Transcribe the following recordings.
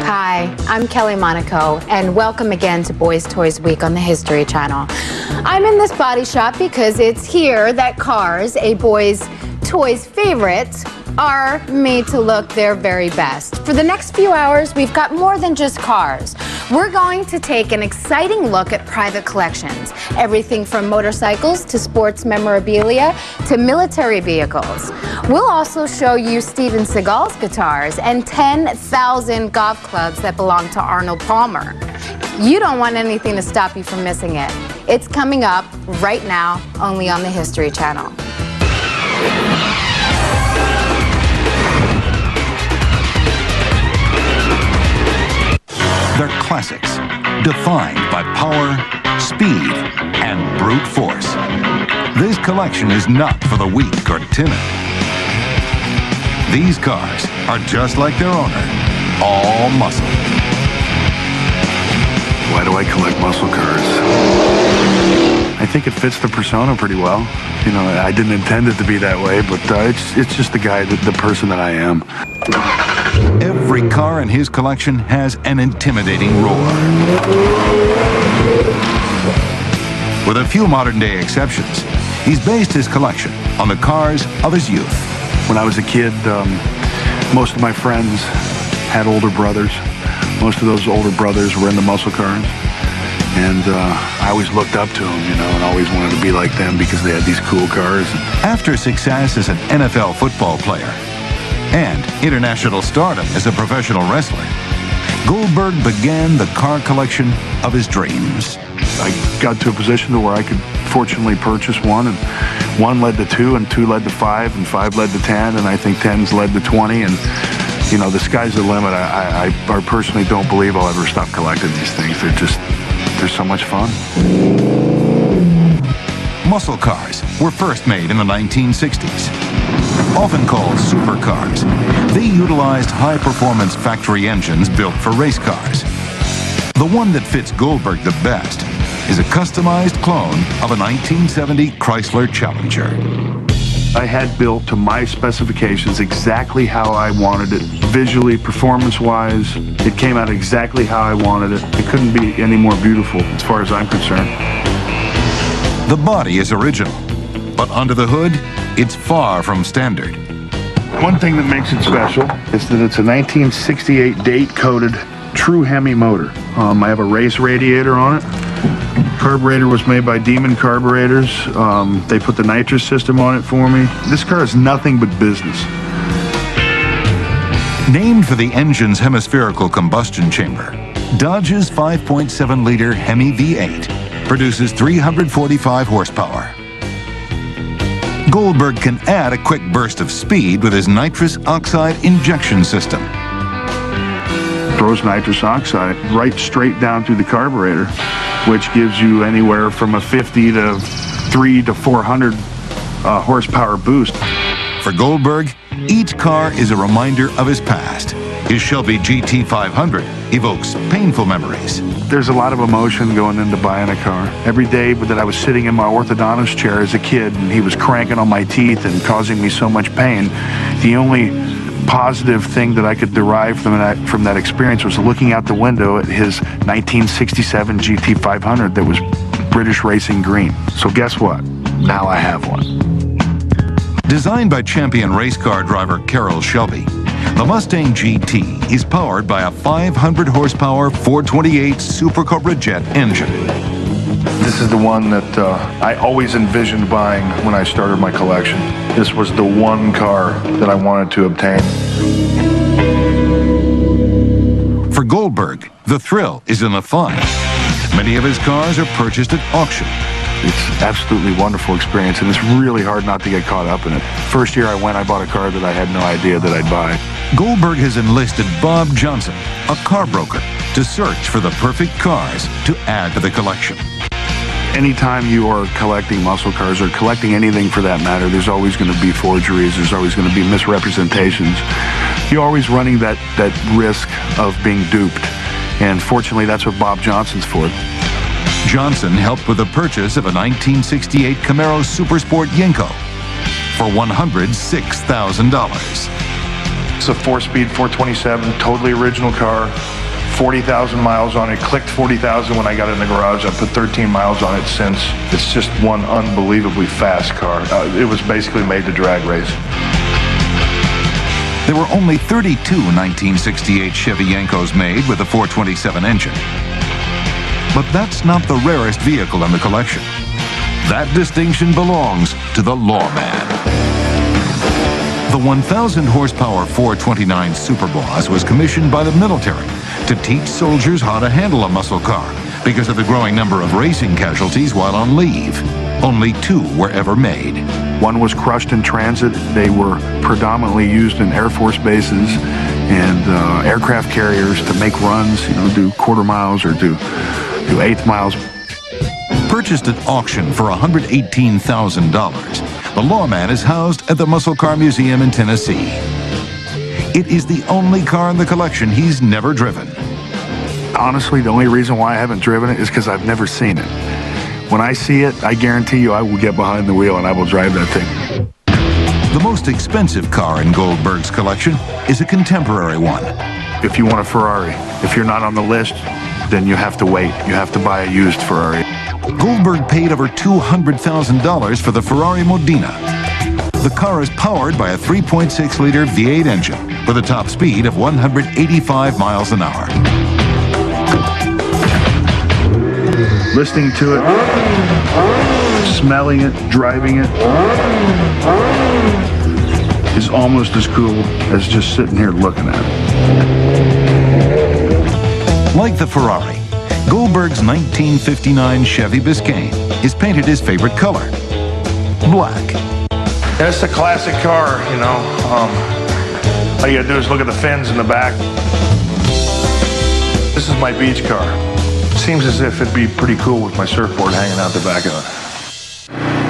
Hi, I'm Kelly Monaco, and welcome again to Boys Toys Week on the History Channel. I'm in this body shop because it's here that cars, a boy's toys favorite, are made to look their very best. For the next few hours, we've got more than just cars. We're going to take an exciting look at private collections. Everything from motorcycles to sports memorabilia to military vehicles. We'll also show you Steven Seagal's guitars and 10,000 golf clubs that belong to Arnold Palmer. You don't want anything to stop you from missing it. It's coming up right now, only on the History Channel. They're classics, defined by power, speed, and brute force. This collection is not for the weak or timid. These cars are just like their owner, all muscle. Why do I collect muscle cars? I think it fits the persona pretty well. You know, I didn't intend it to be that way, but it's just the guy, the person that I am. Every car in his collection has an intimidating roar. With a few modern-day exceptions, he's based his collection on the cars of his youth. When I was a kid, most of my friends had older brothers. Most of those older brothers were into muscle cars. And I always looked up to them, you know, and always wanted to be like them because they had these cool cars. After success as an NFL football player and international stardom as a professional wrestler, Goldberg began the car collection of his dreams. I got to a position to where I could fortunately purchase one, and one led to two, and two led to five, and five led to 10, and I think 10's led to 20, and you know, the sky's the limit. I personally don't believe I'll ever stop collecting these things. They're so much fun. Muscle cars were first made in the 1960s. Often called supercars, they utilized high-performance factory engines built for race cars. The one that fits Goldberg the best is a customized clone of a 1970 Chrysler Challenger. I had built to my specifications exactly how I wanted it. Visually, performance-wise, it came out exactly how I wanted it. It couldn't be any more beautiful as far as I'm concerned. The body is original, but under the hood, it's far from standard. One thing that makes it special is that it's a 1968 date-coded true Hemi motor. I have a race radiator on it. Carburetor was made by Demon Carburetors. They put the nitrous system on it for me. This car is nothing but business. Named for the engine's hemispherical combustion chamber, Dodge's 5.7-liter Hemi V8 produces 345 horsepower. Goldberg can add a quick burst of speed with his nitrous oxide injection system. Throws nitrous oxide right straight down through the carburetor, which gives you anywhere from a 50 to 300 to 400 horsepower boost. For Goldberg, each car is a reminder of his past. His Shelby GT500 evokes painful memories. There's a lot of emotion going into buying a car. Every day that I was sitting in my orthodontist chair as a kid and he was cranking on my teeth and causing me so much pain, the only positive thing that I could derive from that experience was looking out the window at his 1967 GT500 that was British Racing Green. So guess what? Now I have one. Designed by champion race car driver Carroll Shelby, the Mustang GT is powered by a 500 horsepower 428 Super Cobra jet engine. This is the one that I always envisioned buying when I started my collection. This was the one car that I wanted to obtain. For Goldberg, the thrill is in the fun. Many of his cars are purchased at auction. It's absolutely wonderful experience, and it's really hard not to get caught up in it. First year I went, I bought a car that I had no idea that I'd buy. Goldberg has enlisted Bob Johnson, a car broker, to search for the perfect cars to add to the collection. Anytime you are collecting muscle cars or collecting anything for that matter, there's always going to be forgeries, there's always going to be misrepresentations. You're always running that risk of being duped, and fortunately that's what Bob Johnson's for. Johnson helped with the purchase of a 1968 Camaro Supersport Yenko for $106,000. It's a 4-speed 427, totally original car. 40,000 miles on it, clicked 40,000 when I got it in the garage. I put 13 miles on it since. It's just one unbelievably fast car. It was basically made to drag race. There were only 32 1968 Chevy Yankos made with a 427 engine. But that's not the rarest vehicle in the collection. That distinction belongs to the Lawman. The 1,000 horsepower 429 Superboss was commissioned by the military to teach soldiers how to handle a muscle car because of the growing number of racing casualties while on leave. Only 2 were ever made. One was crushed in transit. They were predominantly used in Air Force bases and aircraft carriers to make runs, do quarter miles or do eighth miles. Purchased at auction for $118,000, the Lawman is housed at the Muscle Car Museum in Tennessee. It is the only car in the collection he's never driven. Honestly, the only reason why I haven't driven it is because I've never seen it. When I see it, I guarantee you I will get behind the wheel and I will drive that thing. The most expensive car in Goldberg's collection is a contemporary one. If you want a Ferrari, if you're not on the list, then you have to wait. You have to buy a used Ferrari. Goldberg paid over $200,000 for the Ferrari Modena. The car is powered by a 3.6-liter V8 engine with a top speed of 185 miles an hour. Listening to it, smelling it, driving it is almost as cool as just sitting here looking at it. Like the Ferrari, Goldberg's 1959 Chevy Biscayne is painted his favorite color, black. That's a classic car, all you gotta do is look at the fins in the back. This is my beach car. Seems as if it'd be pretty cool with my surfboard hanging out the back of it.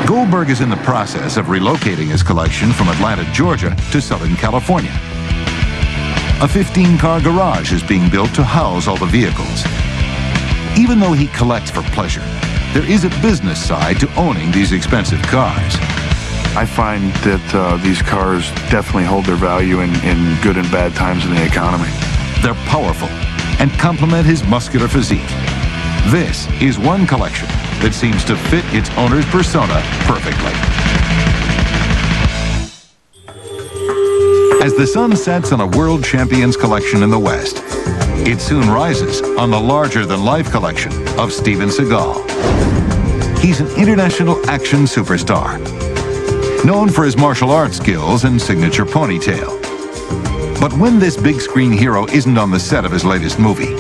Goldberg is in the process of relocating his collection from Atlanta, Georgia to Southern California. A 15-car garage is being built to house all the vehicles. Even though he collects for pleasure, there is a business side to owning these expensive cars. I find that these cars definitely hold their value in good and bad times in the economy. They're powerful and complement his muscular physique. This is one collection that seems to fit its owner's persona perfectly. As the sun sets on a world champions collection in the West, it soon rises on the larger-than-life collection of Steven Seagal. He's an international action superstar, known for his martial arts skills and signature ponytail. But when this big-screen hero isn't on the set of his latest movie,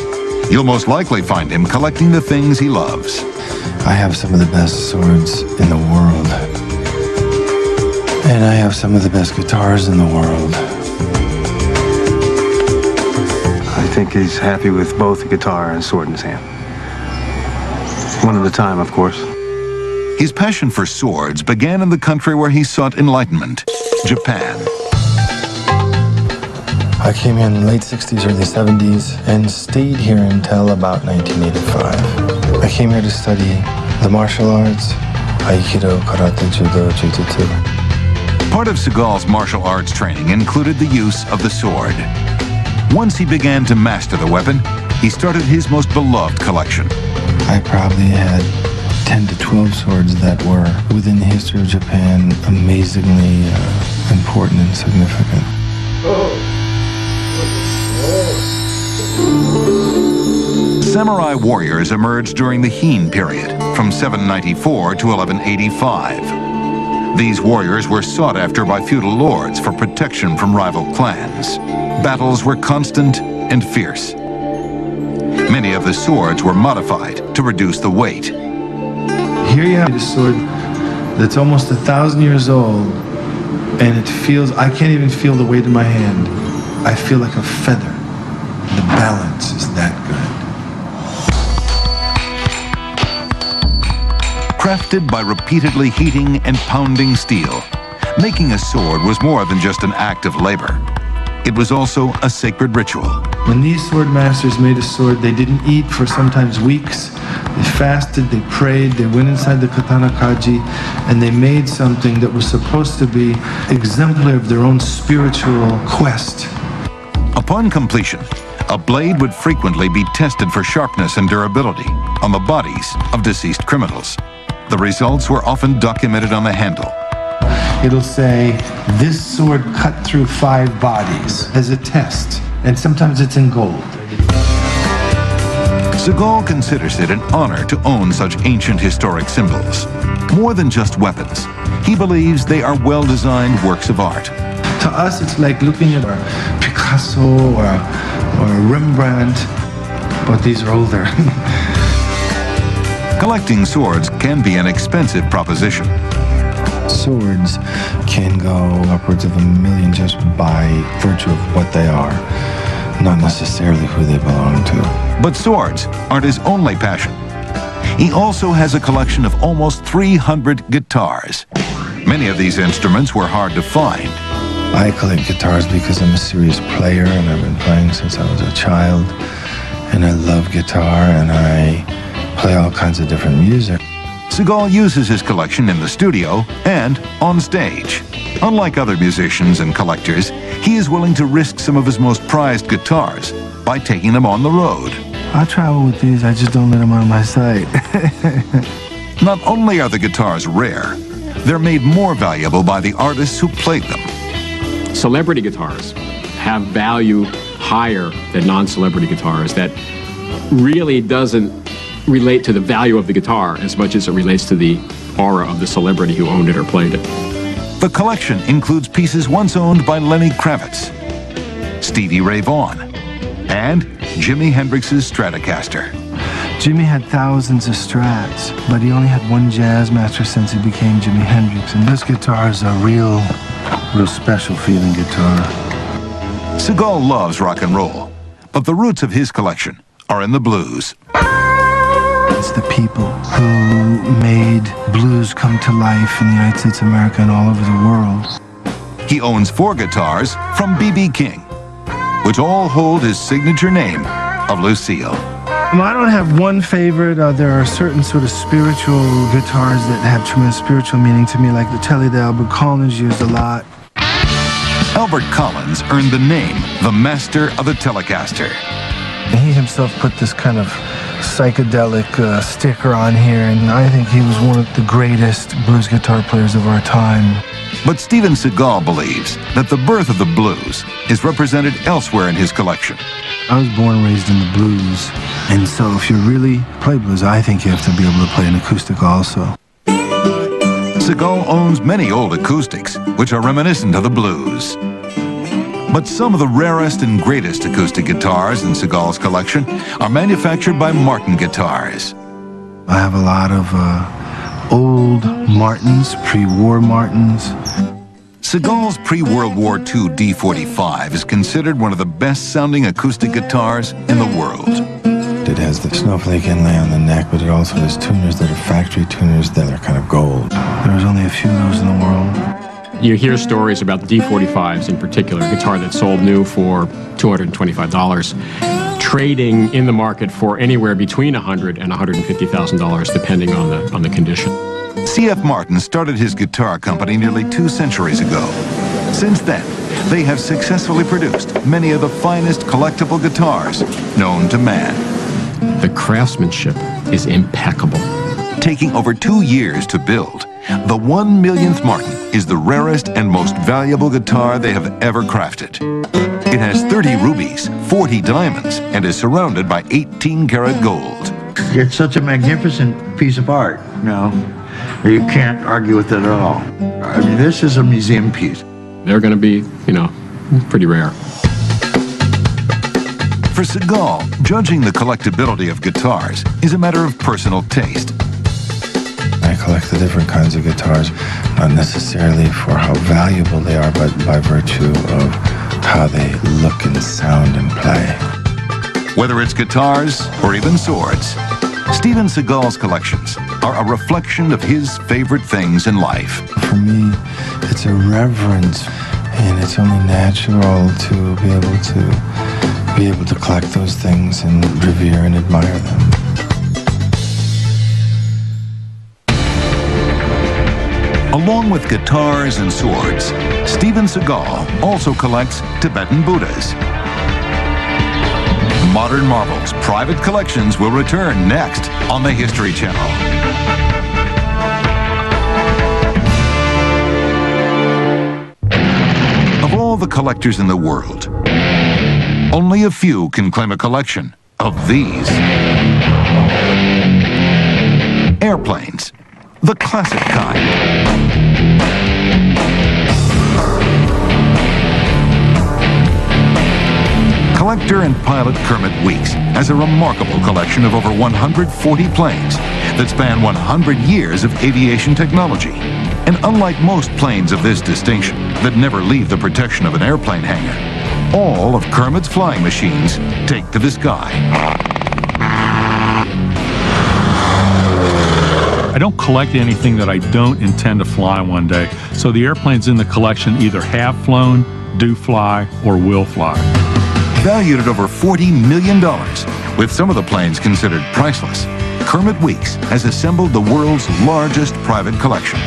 you'll most likely find him collecting the things he loves. I have some of the best swords in the world. And I have some of the best guitars in the world. I think he's happy with both the guitar and sword in his hand. One at a time, of course. His passion for swords began in the country where he sought enlightenment, Japan. I came here in the late 60s, early 70s, and stayed here until about 1985. I came here to study the martial arts, Aikido, Karate, Judo, Jiu-Jitsu. Part of Seagal's martial arts training included the use of the sword. Once he began to master the weapon, he started his most beloved collection. I probably had 10 to 12 swords that were, within the history of Japan, amazingly important and significant. Samurai warriors emerged during the Heian period, from 794 to 1185. These warriors were sought after by feudal lords for protection from rival clans. Battles were constant and fierce. Many of the swords were modified to reduce the weight. Here you have a sword that's almost 1,000 years old, and it feels, I can't even feel the weight in my hand. I feel like a feather. The balance is that good. Crafted by repeatedly heating and pounding steel, making a sword was more than just an act of labor. It was also a sacred ritual. When these sword masters made a sword, they didn't eat for sometimes weeks. They fasted, they prayed, they went inside the katana kaji, and they made something that was supposed to be exemplary of their own spiritual quest. Upon completion, a blade would frequently be tested for sharpness and durability on the bodies of deceased criminals. The results were often documented on the handle. It'll say, this sword cut through 5 bodies as a test, and sometimes it's in gold. Segal considers it an honor to own such ancient historic symbols. More than just weapons, he believes they are well-designed works of art. To us, it's like looking at a Picasso or a Rembrandt, but these are older. Collecting swords can be an expensive proposition. Swords can go upwards of $1 million just by virtue of what they are, not necessarily who they belong to. But swords aren't his only passion. He also has a collection of almost 300 guitars. Many of these instruments were hard to find. I collect guitars because I'm a serious player, and I've been playing since I was a child. And I love guitar, and I play all kinds of different music. Segal uses his collection in the studio and on stage. Unlike other musicians and collectors, he is willing to risk some of his most prized guitars by taking them on the road. I travel with these, I just don't let them out of my sight. Not only are the guitars rare, they're made more valuable by the artists who played them. Celebrity guitars have value higher than non-celebrity guitars that really doesn't relate to the value of the guitar as much as it relates to the aura of the celebrity who owned it or played it. The collection includes pieces once owned by Lenny Kravitz, Stevie Ray Vaughan, and Jimi Hendrix's Stratocaster. Jimmy had thousands of Strats, but he only had one jazz master since he became Jimi Hendrix. And this guitar is a real special feeling guitar. Segal loves rock and roll, but the roots of his collection are in the blues. It's the people who made blues come to life in the United States of America and all over the world. He owns 4 guitars from B.B. King, which all hold his signature name of Lucille. I don't have one favorite. There are certain sort of spiritual guitars that have tremendous spiritual meaning to me, like the Telly that Albert Collins used a lot. Albert Collins earned the name the Master of the Telecaster. And he himself put this kind of psychedelic sticker on here, and I think he was one of the greatest blues guitar players of our time. But Steven Segal believes that the birth of the blues is represented elsewhere in his collection. I was born and raised in the blues, and so if you really play blues, I think you have to be able to play an acoustic also. Segal owns many old acoustics, which are reminiscent of the blues. But some of the rarest and greatest acoustic guitars in Segal's collection are manufactured by Martin Guitars. I have a lot of old Martins, pre-war Martins. Segal's pre-World War II D45 is considered one of the best-sounding acoustic guitars in the world. It has the snowflake inlay on the neck, but it also has tuners that are factory tuners that are kind of gold. There's only a few of those in the world. You hear stories about the D45s in particular, a guitar that sold new for $225, trading in the market for anywhere between $100,000 and $150,000, depending on the condition. C.F. Martin started his guitar company nearly 2 centuries ago. Since then, they have successfully produced many of the finest collectible guitars known to man. The craftsmanship is impeccable. Taking over 2 years to build, the 1 millionth Martin is the rarest and most valuable guitar they have ever crafted. It has 30 rubies, 40 diamonds, and is surrounded by 18-karat gold. It's such a magnificent piece of art, you know. You can't argue with it at all. I mean, this is a museum piece. They're going to be, pretty rare. For Segal, judging the collectability of guitars is a matter of personal taste. I collect the different kinds of guitars, not necessarily for how valuable they are, but by virtue of how they look and sound and play. Whether it's guitars or even swords, Steven Segal's collections are a reflection of his favorite things in life. For me, it's a reverence, and it's only natural to be able to collect those things and revere and admire them. Along with guitars and swords, Steven Segal also collects Tibetan Buddhas. modern marvels, private collections will return next on the History Channel. Of all the collectors in the world, only a few can claim a collection of these. Airplanes, the classic kind. Collector and pilot Kermit Weeks has a remarkable collection of over 140 planes that span 100 years of aviation technology. And unlike most planes of this distinction that never leave the protection of an airplane hangar, all of Kermit's flying machines take to the sky. I don't collect anything that I don't intend to fly one day. So the airplanes in the collection either have flown, do fly, or will fly. Valued at over $40 million, with some of the planes considered priceless, Kermit Weeks has assembled the world's largest private collection.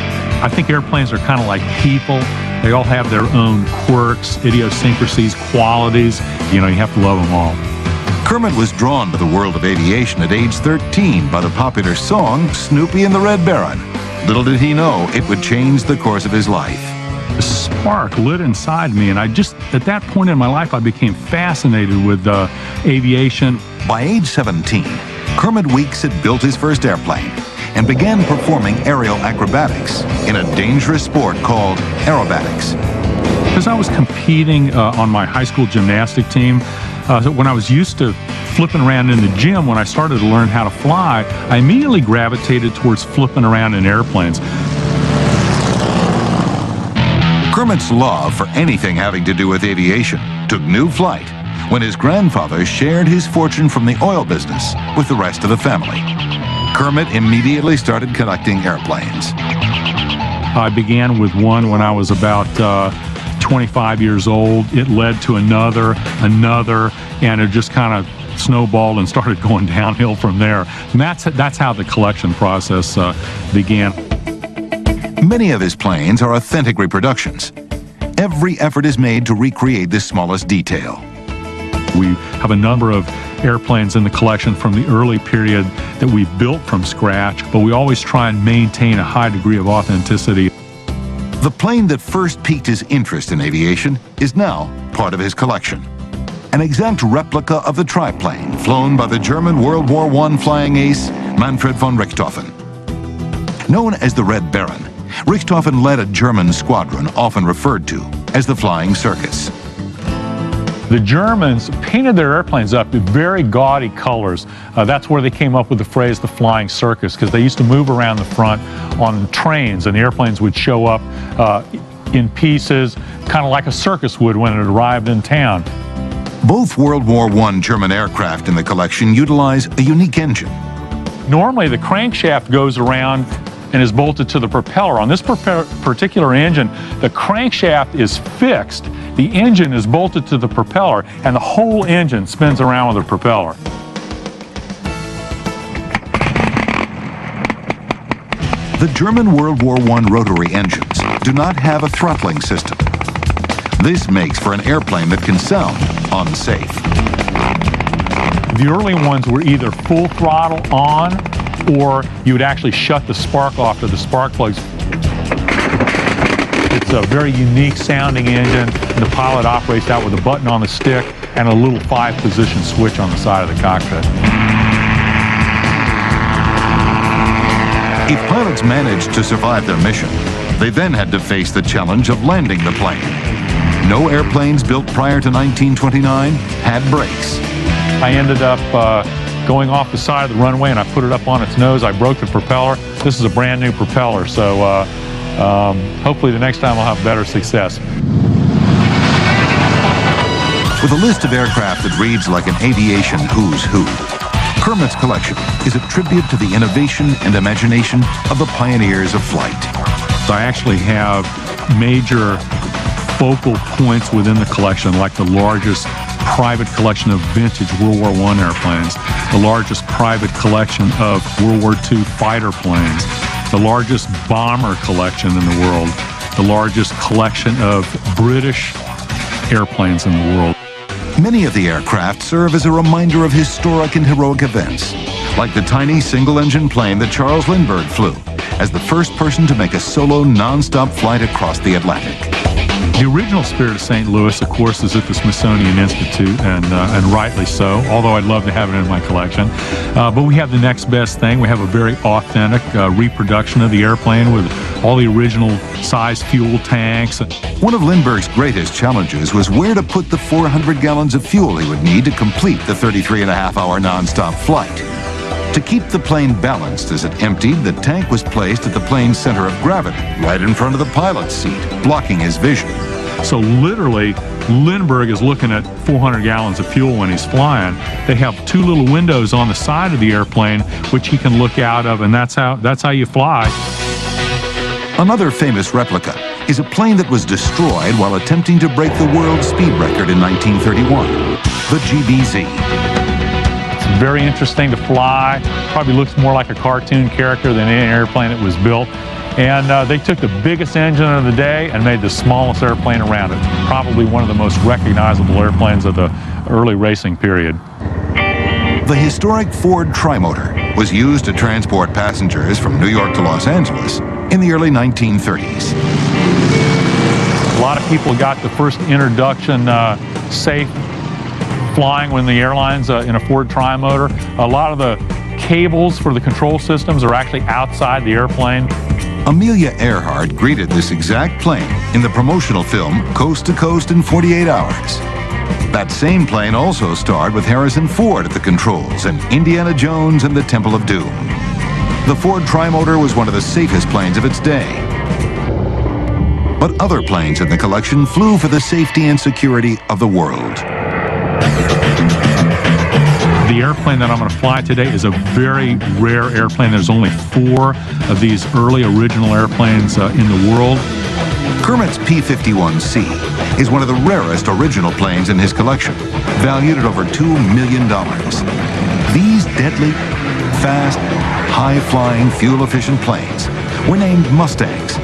I think airplanes are kind of like people. They all have their own quirks, idiosyncrasies, qualities. You know, you have to love them all. Kermit was drawn to the world of aviation at age 13 by the popular song Snoopy and the Red Baron. Little did he know it would change the course of his life. A spark lit inside me, and at that point in my life, I became fascinated with aviation. By age 17, Kermit Weeks had built his first airplane and began performing aerial acrobatics in a dangerous sport called aerobatics. Because I was competing on my high school gymnastic team, when I was used to flipping around in the gym, when I started to learn how to fly, I immediately gravitated towards flipping around in airplanes. Kermit's love for anything having to do with aviation took new flight when his grandfather shared his fortune from the oil business with the rest of the family. Kermit immediately started collecting airplanes. I began with one when I was about 25 years old. It led to another, and it just kind of snowballed and started going downhill from there. And that's how the collection process began. Many of his planes are authentic reproductions. Every effort is made to recreate the smallest detail. We have a number of airplanes in the collection from the early period that we built from scratch, but we always try and maintain a high degree of authenticity. The plane that first piqued his interest in aviation is now part of his collection. An exact replica of the triplane flown by the German World War I flying ace Manfred von Richthofen. Known as the Red Baron, Richthofen led a German squadron often referred to as the Flying Circus. The Germans painted their airplanes up in very gaudy colors. That's where they came up with the phrase the Flying Circus, because they used to move around the front on trains, and the airplanes would show up in pieces, kind of like a circus would when it arrived in town. Both World War I German aircraft in the collection utilize a unique engine. Normally the crankshaft goes around and is bolted to the propeller. On this particular engine, the crankshaft is fixed, the engine is bolted to the propeller, and the whole engine spins around with the propeller. The German World War I rotary engines do not have a throttling system. This makes for an airplane that can sound unsafe. The early ones were either full throttle on, or you would actually shut the spark off to the spark plugs. It's a very unique sounding engine. The pilot operates that with a button on the stick and a little 5-position switch on the side of the cockpit. If pilots managed to survive their mission, they then had to face the challenge of landing the plane. No airplanes built prior to 1929 had brakes. I ended up going off the side of the runway, and I put it up on its nose. I broke the propeller. This is a brand new propeller, so hopefully the next time I'll have better success. With a list of aircraft that reads like an aviation who's who, Kermit's collection is a tribute to the innovation and imagination of the pioneers of flight. I actually have major focal points within the collection, like the largest private collection of vintage World War I airplanes, the largest private collection of World War II fighter planes, the largest bomber collection in the world, the largest collection of British airplanes in the world. Many of the aircraft serve as a reminder of historic and heroic events, like the tiny single-engine plane that Charles Lindbergh flew as the first person to make a solo non-stop flight across the Atlantic. The original Spirit of St. Louis, of course, is at the Smithsonian Institute, and rightly so, although I'd love to have it in my collection. But we have the next best thing. We have a very authentic reproduction of the airplane with all the original size fuel tanks. One of Lindbergh's greatest challenges was where to put the 400 gallons of fuel he would need to complete the 33.5-hour non-stop flight. To keep the plane balanced as it emptied, the tank was placed at the plane's center of gravity, right in front of the pilot's seat, blocking his vision. So literally, Lindbergh is looking at 400 gallons of fuel when he's flying. They have two little windows on the side of the airplane, which he can look out of, and that's how you fly. Another famous replica is a plane that was destroyed while attempting to break the world speed record in 1931, the GBZ. Very interesting to fly. Probably looks more like a cartoon character than any airplane that was built. And they took the biggest engine of the day and made the smallest airplane around it. Probably one of the most recognizable airplanes of the early racing period. The historic Ford Trimotor was used to transport passengers from New York to Los Angeles in the early 1930s. A lot of people got the first introduction safe flying when the airline's in a Ford Trimotor. A lot of the cables for the control systems are actually outside the airplane. Amelia Earhart greeted this exact plane in the promotional film Coast to Coast in 48 Hours. That same plane also starred with Harrison Ford at the controls in Indiana Jones and the Temple of Doom. The Ford Trimotor was one of the safest planes of its day. But other planes in the collection flew for the safety and security of the world. The airplane that I'm going to fly today is a very rare airplane. There's only 4 of these early original airplanes in the world. Kermit's P-51C is one of the rarest original planes in his collection, valued at over $2 million. These deadly, fast, high-flying, fuel-efficient planes were named Mustangs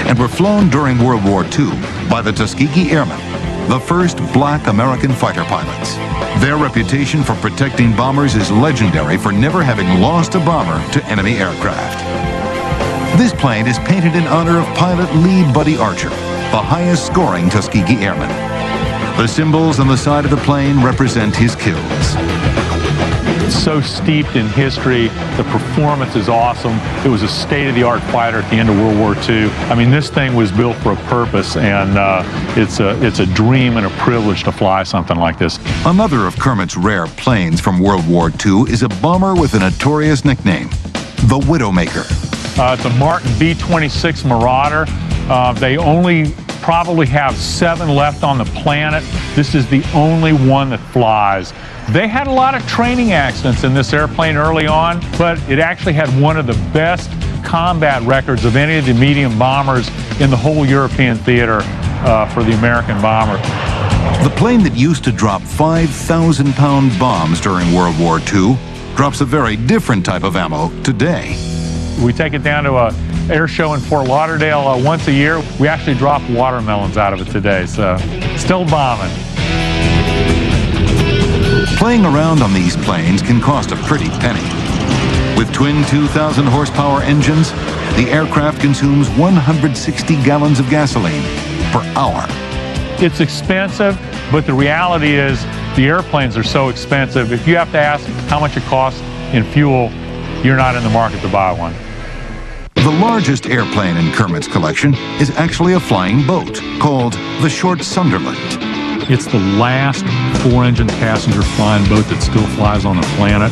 and were flown during World War II by the Tuskegee Airmen, the first black American fighter pilots. Their reputation for protecting bombers is legendary for never having lost a bomber to enemy aircraft. This plane is painted in honor of pilot Lee Buddy Archer, the highest-scoring Tuskegee Airman. The symbols on the side of the plane represent his kills. It's so steeped in history. The performance is awesome. It was a state-of-the-art fighter at the end of World War II. I mean, this thing was built for a purpose, and it's a dream and a privilege to fly something like this. Another of Kermit's rare planes from World War II is a bomber with a notorious nickname, the Widowmaker. It's a Martin B-26 Marauder. They only probably have 7 left on the planet. This is the only one that flies. They had a lot of training accidents in this airplane early on, but it actually had one of the best combat records of any of the medium bombers in the whole European theater for the American bomber. The plane that used to drop 5,000-pound bombs during World War II drops a very different type of ammo today. We take it down to an air show in Fort Lauderdale once a year. We actually drop watermelons out of it today, so still bombing. Playing around on these planes can cost a pretty penny. With twin 2,000-horsepower engines, the aircraft consumes 160 gallons of gasoline per hour. It's expensive, but the reality is the airplanes are so expensive. If you have to ask how much it costs in fuel, you're not in the market to buy one. The largest airplane in Kermit's collection is actually a flying boat called the Short Sunderland. It's the last 4-engine passenger flying boat that still flies on the planet.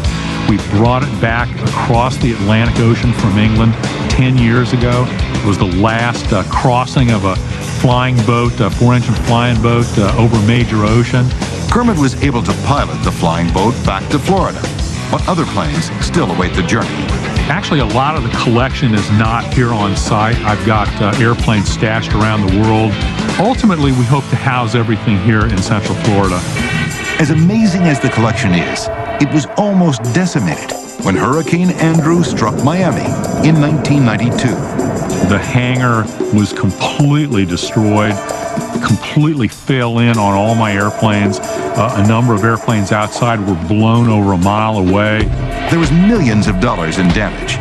We brought it back across the Atlantic Ocean from England 10 years ago. It was the last crossing of a flying boat, a 4-engine flying boat over a major ocean. Kermit was able to pilot the flying boat back to Florida, but other planes still await the journey. Actually, a lot of the collection is not here on site. I've got airplanes stashed around the world. Ultimately, we hope to house everything here in Central Florida. As amazing as the collection is, it was almost decimated when Hurricane Andrew struck Miami in 1992. The hangar was completely destroyed, completely fell in on all my airplanes. A number of airplanes outside were blown over a mile away. There was millions of dollars in damage,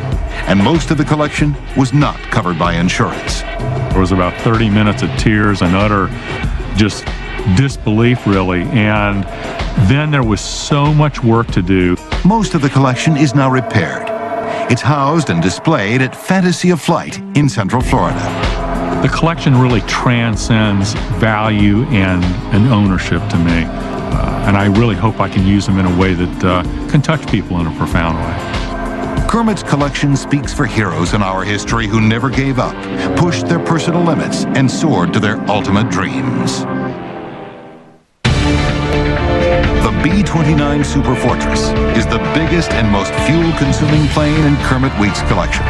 and most of the collection was not covered by insurance. There was about 30 minutes of tears and utter just disbelief, really, and then there was so much work to do. Most of the collection is now repaired. It's housed and displayed at Fantasy of Flight in Central Florida. The collection really transcends value and ownership to me, and I really hope I can use them in a way that can touch people in a profound way. Kermit's collection speaks for heroes in our history who never gave up, pushed their personal limits, and soared to their ultimate dreams. The B-29 Super Fortress is the biggest and most fuel-consuming plane in Kermit Week's collection.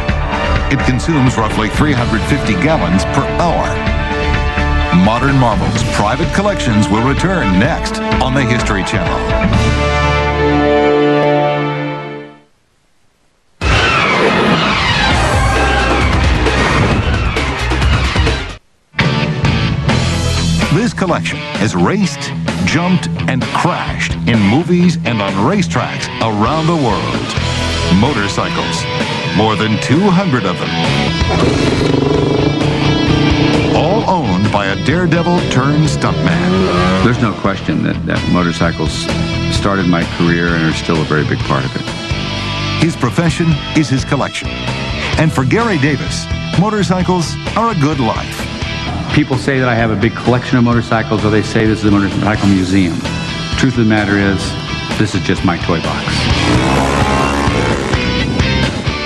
It consumes roughly 350 gallons per hour. Modern Marvel's private collections will return next on the History Channel. This collection has raced, jumped, and crashed in movies and on racetracks around the world. Motorcycles, more than 200 of them. All owned by a daredevil turned stuntman. There's no question that motorcycles started my career and are still a very big part of it. His profession is his collection. And for Gary Davis, motorcycles are a good life. People say that I have a big collection of motorcycles, or they say this is a motorcycle museum. Truth of the matter is, this is just my toy box.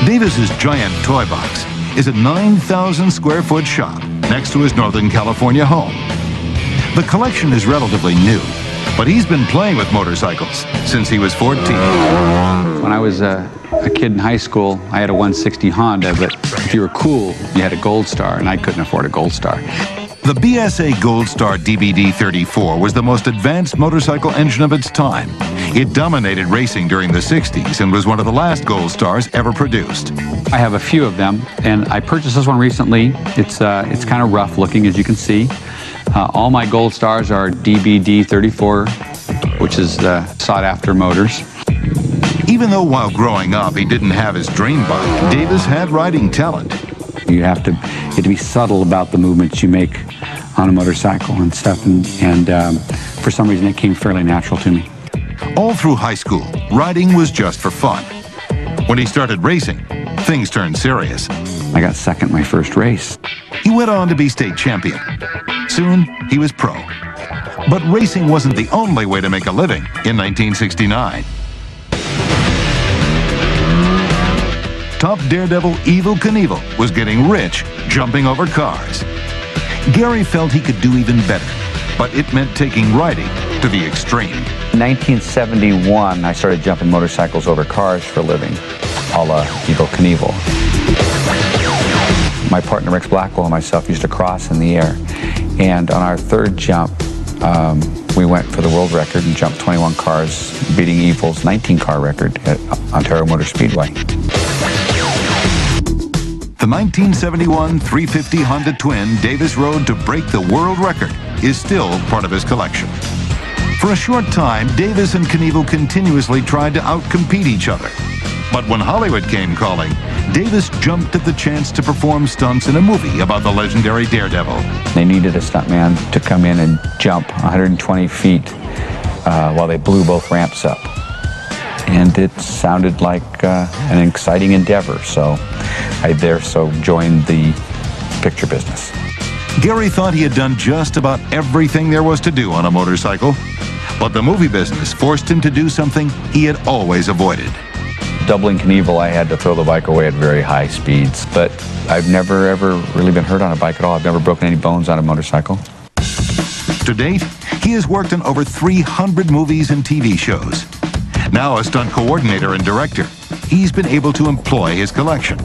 Davis's giant toy box is a 9,000 square foot shop next to his Northern California home. The collection is relatively new, but he's been playing with motorcycles since he was 14. When I was a kid in high school, I had a 160 Honda, but if you were cool, you had a Gold Star, and I couldn't afford a Gold Star. The BSA Gold Star DBD-34 was the most advanced motorcycle engine of its time. It dominated racing during the 60s and was one of the last Gold Stars ever produced. I have a few of them, and I purchased this one recently. It's kind of rough looking, as you can see. All my Gold Stars are DBD-34, which is sought after motors. Even though while growing up he didn't have his dream bike, Davis had riding talent. You have to be subtle about the movements you make on a motorcycle and stuff, and for some reason it came fairly natural to me. All through high school, riding was just for fun. When he started racing, things turned serious. I got second my first race. He went on to be state champion. Soon, he was pro. But racing wasn't the only way to make a living in 1969. Top daredevil Evel Knievel was getting rich jumping over cars. Gary felt he could do even better, but it meant taking riding to the extreme. In 1971, I started jumping motorcycles over cars for a living, a la Evel Knievel. My partner Rex Blackwell and myself used to cross in the air, and on our third jump, we went for the world record and jumped 21 cars, beating Evel's 19-car record at Ontario Motor Speedway. The 1971 350 Honda Twin Davis rode to break the world record is still part of his collection. For a short time, Davis and Knievel continuously tried to outcompete each other. But when Hollywood came calling, Davis jumped at the chance to perform stunts in a movie about the legendary daredevil. They needed a stuntman to come in and jump 120 feet while they blew both ramps up. And it sounded like an exciting endeavor, so I joined the picture business. Gary thought he had done just about everything there was to do on a motorcycle, but the movie business forced him to do something he had always avoided. Doubling Knievel, I had to throw the bike away at very high speeds, but I've never ever really been hurt on a bike at all. I've never broken any bones on a motorcycle. To date, he has worked on over 300 movies and TV shows. Now a stunt coordinator and director, he's been able to employ his collection.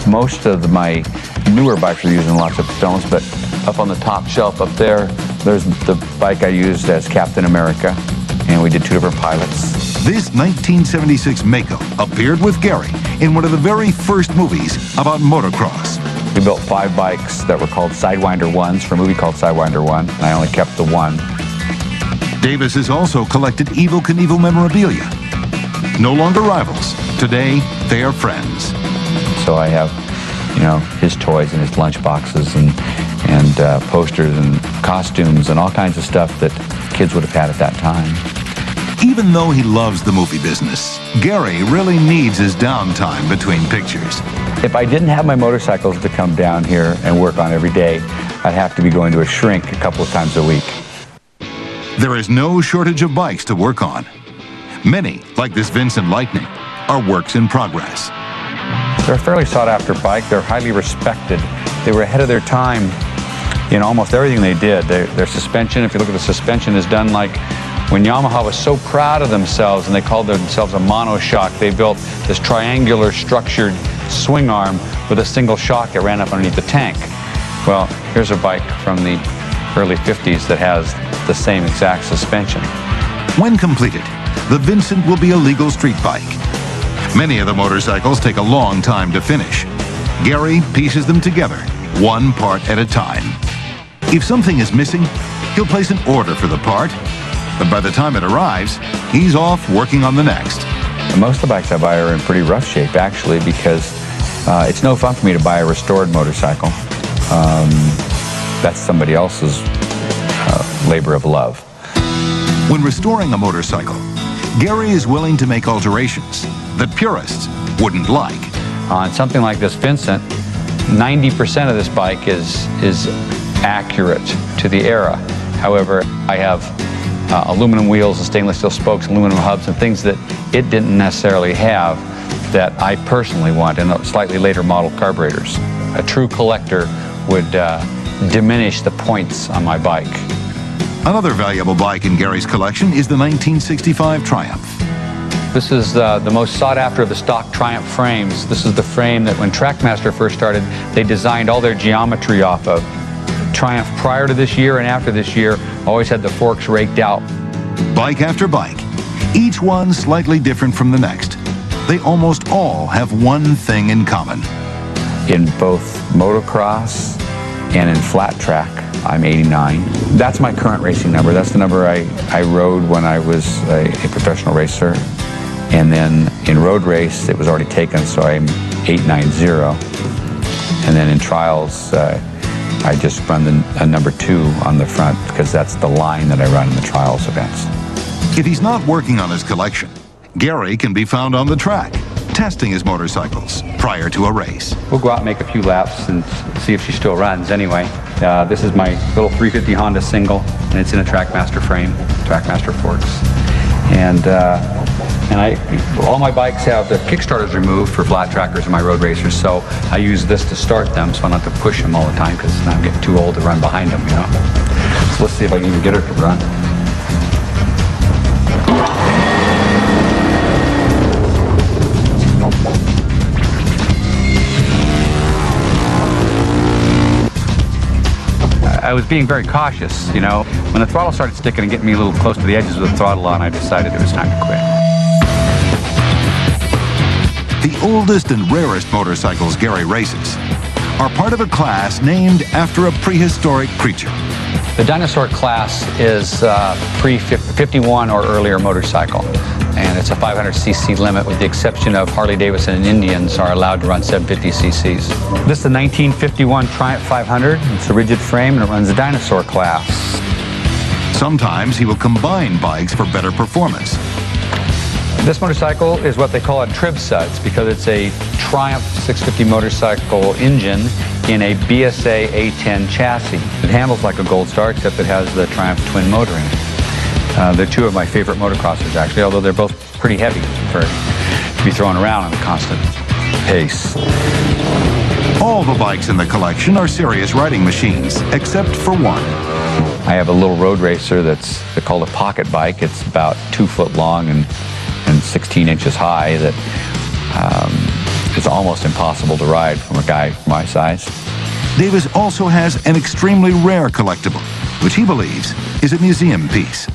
Most of my newer bikes are using lots of stones, but up on the top shelf up there's the bike I used as Captain America, and we did 2 different pilots. This 1976 Mako appeared with Gary in one of the very first movies about motocross. We built 5 bikes that were called Sidewinder 1s for a movie called Sidewinder 1, and I only kept the 1. Davis has also collected Evel Knievel memorabilia. No longer rivals. Today, they are friends. So I have, you know, his toys and his lunch boxes and posters and costumes and all kinds of stuff that kids would have had at that time. Even though he loves the movie business, Gary really needs his downtime between pictures. If I didn't have my motorcycles to come down here and work on every day, I'd have to be going to a shrink a couple of times a week. There is no shortage of bikes to work on. Many, like this Vincent Lightning, are works in progress. They're a fairly sought-after bike. They're highly respected. They were ahead of their time in almost everything they did. Their suspension, if you look at the suspension, is done like when Yamaha was so proud of themselves and they called themselves a monoshock. They built this triangular structured swing arm with a single shock that ran up underneath the tank. Well, here's a bike from the early 50s that has the same exact suspension. When completed, the Vincent will be a legal street bike. Many of the motorcycles take a long time to finish. Gary pieces them together, one part at a time. If something is missing, he'll place an order for the part, but by the time it arrives, he's off working on the next. Most of the bikes I buy are in pretty rough shape, actually, because it's no fun for me to buy a restored motorcycle. That's somebody else's labor of love. When restoring a motorcycle, Gary is willing to make alterations that purists wouldn't like. On something like this Vincent, 90% of this bike is accurate to the era. However, I have aluminum wheels and stainless steel spokes, aluminum hubs, and things that it didn't necessarily have that I personally want in slightly later model carburetors. A true collector would diminish the points on my bike. Another valuable bike in Gary's collection is the 1965 Triumph. This is the most sought after of the stock Triumph frames. This is the frame that when TrackMaster first started, they designed all their geometry off of. Triumph prior to this year and after this year always had the forks raked out. Bike after bike, each one slightly different from the next. They almost all have one thing in common. In both motocross and in flat track, I'm 89. That's my current racing number. That's the number I rode when I was a professional racer. And then in road race, it was already taken, so I'm 890. And then in trials, I just run a number 2 on the front because that's the line that I run in the trials events. If he's not working on his collection, Gary can be found on the track, testing his motorcycles prior to a race. We'll go out and make a few laps and see if she still runs anyway. This is my little 350 Honda single, and it's in a TrackMaster frame, TrackMaster forks. And all my bikes have the kickstarters removed for flat trackers and my road racers, so I use this to start them so I don't have to push them all the time because I'm getting too old to run behind them, you know. So let's see if I can even get her to run. I was being very cautious, you know. When the throttle started sticking and getting me a little close to the edges with the throttle on, I decided it was time to quit. The oldest and rarest motorcycles Gary races are part of a class named after a prehistoric creature. The dinosaur class is pre-51 or earlier motorcycle, and it's a 500cc limit with the exception of Harley-Davidson and Indians are allowed to run 750cc's. This is the 1951 Triumph 500. It's a rigid frame and it runs the dinosaur class. Sometimes he will combine bikes for better performance. This motorcycle is what they call a trib suds because it's a Triumph 650 motorcycle engine in a BSA A10 chassis. It handles like a Gold Star except it has the Triumph twin motor in it. They're two of my favorite motocrossers actually, although they're both pretty heavy to be thrown around on a constant pace. All the bikes in the collection are serious riding machines, except for one. I have a little road racer they're called a pocket bike. It's about 2 foot long and 16 inches high that is almost impossible to ride from a guy my size. Davis also has an extremely rare collectible, which he believes is a museum piece.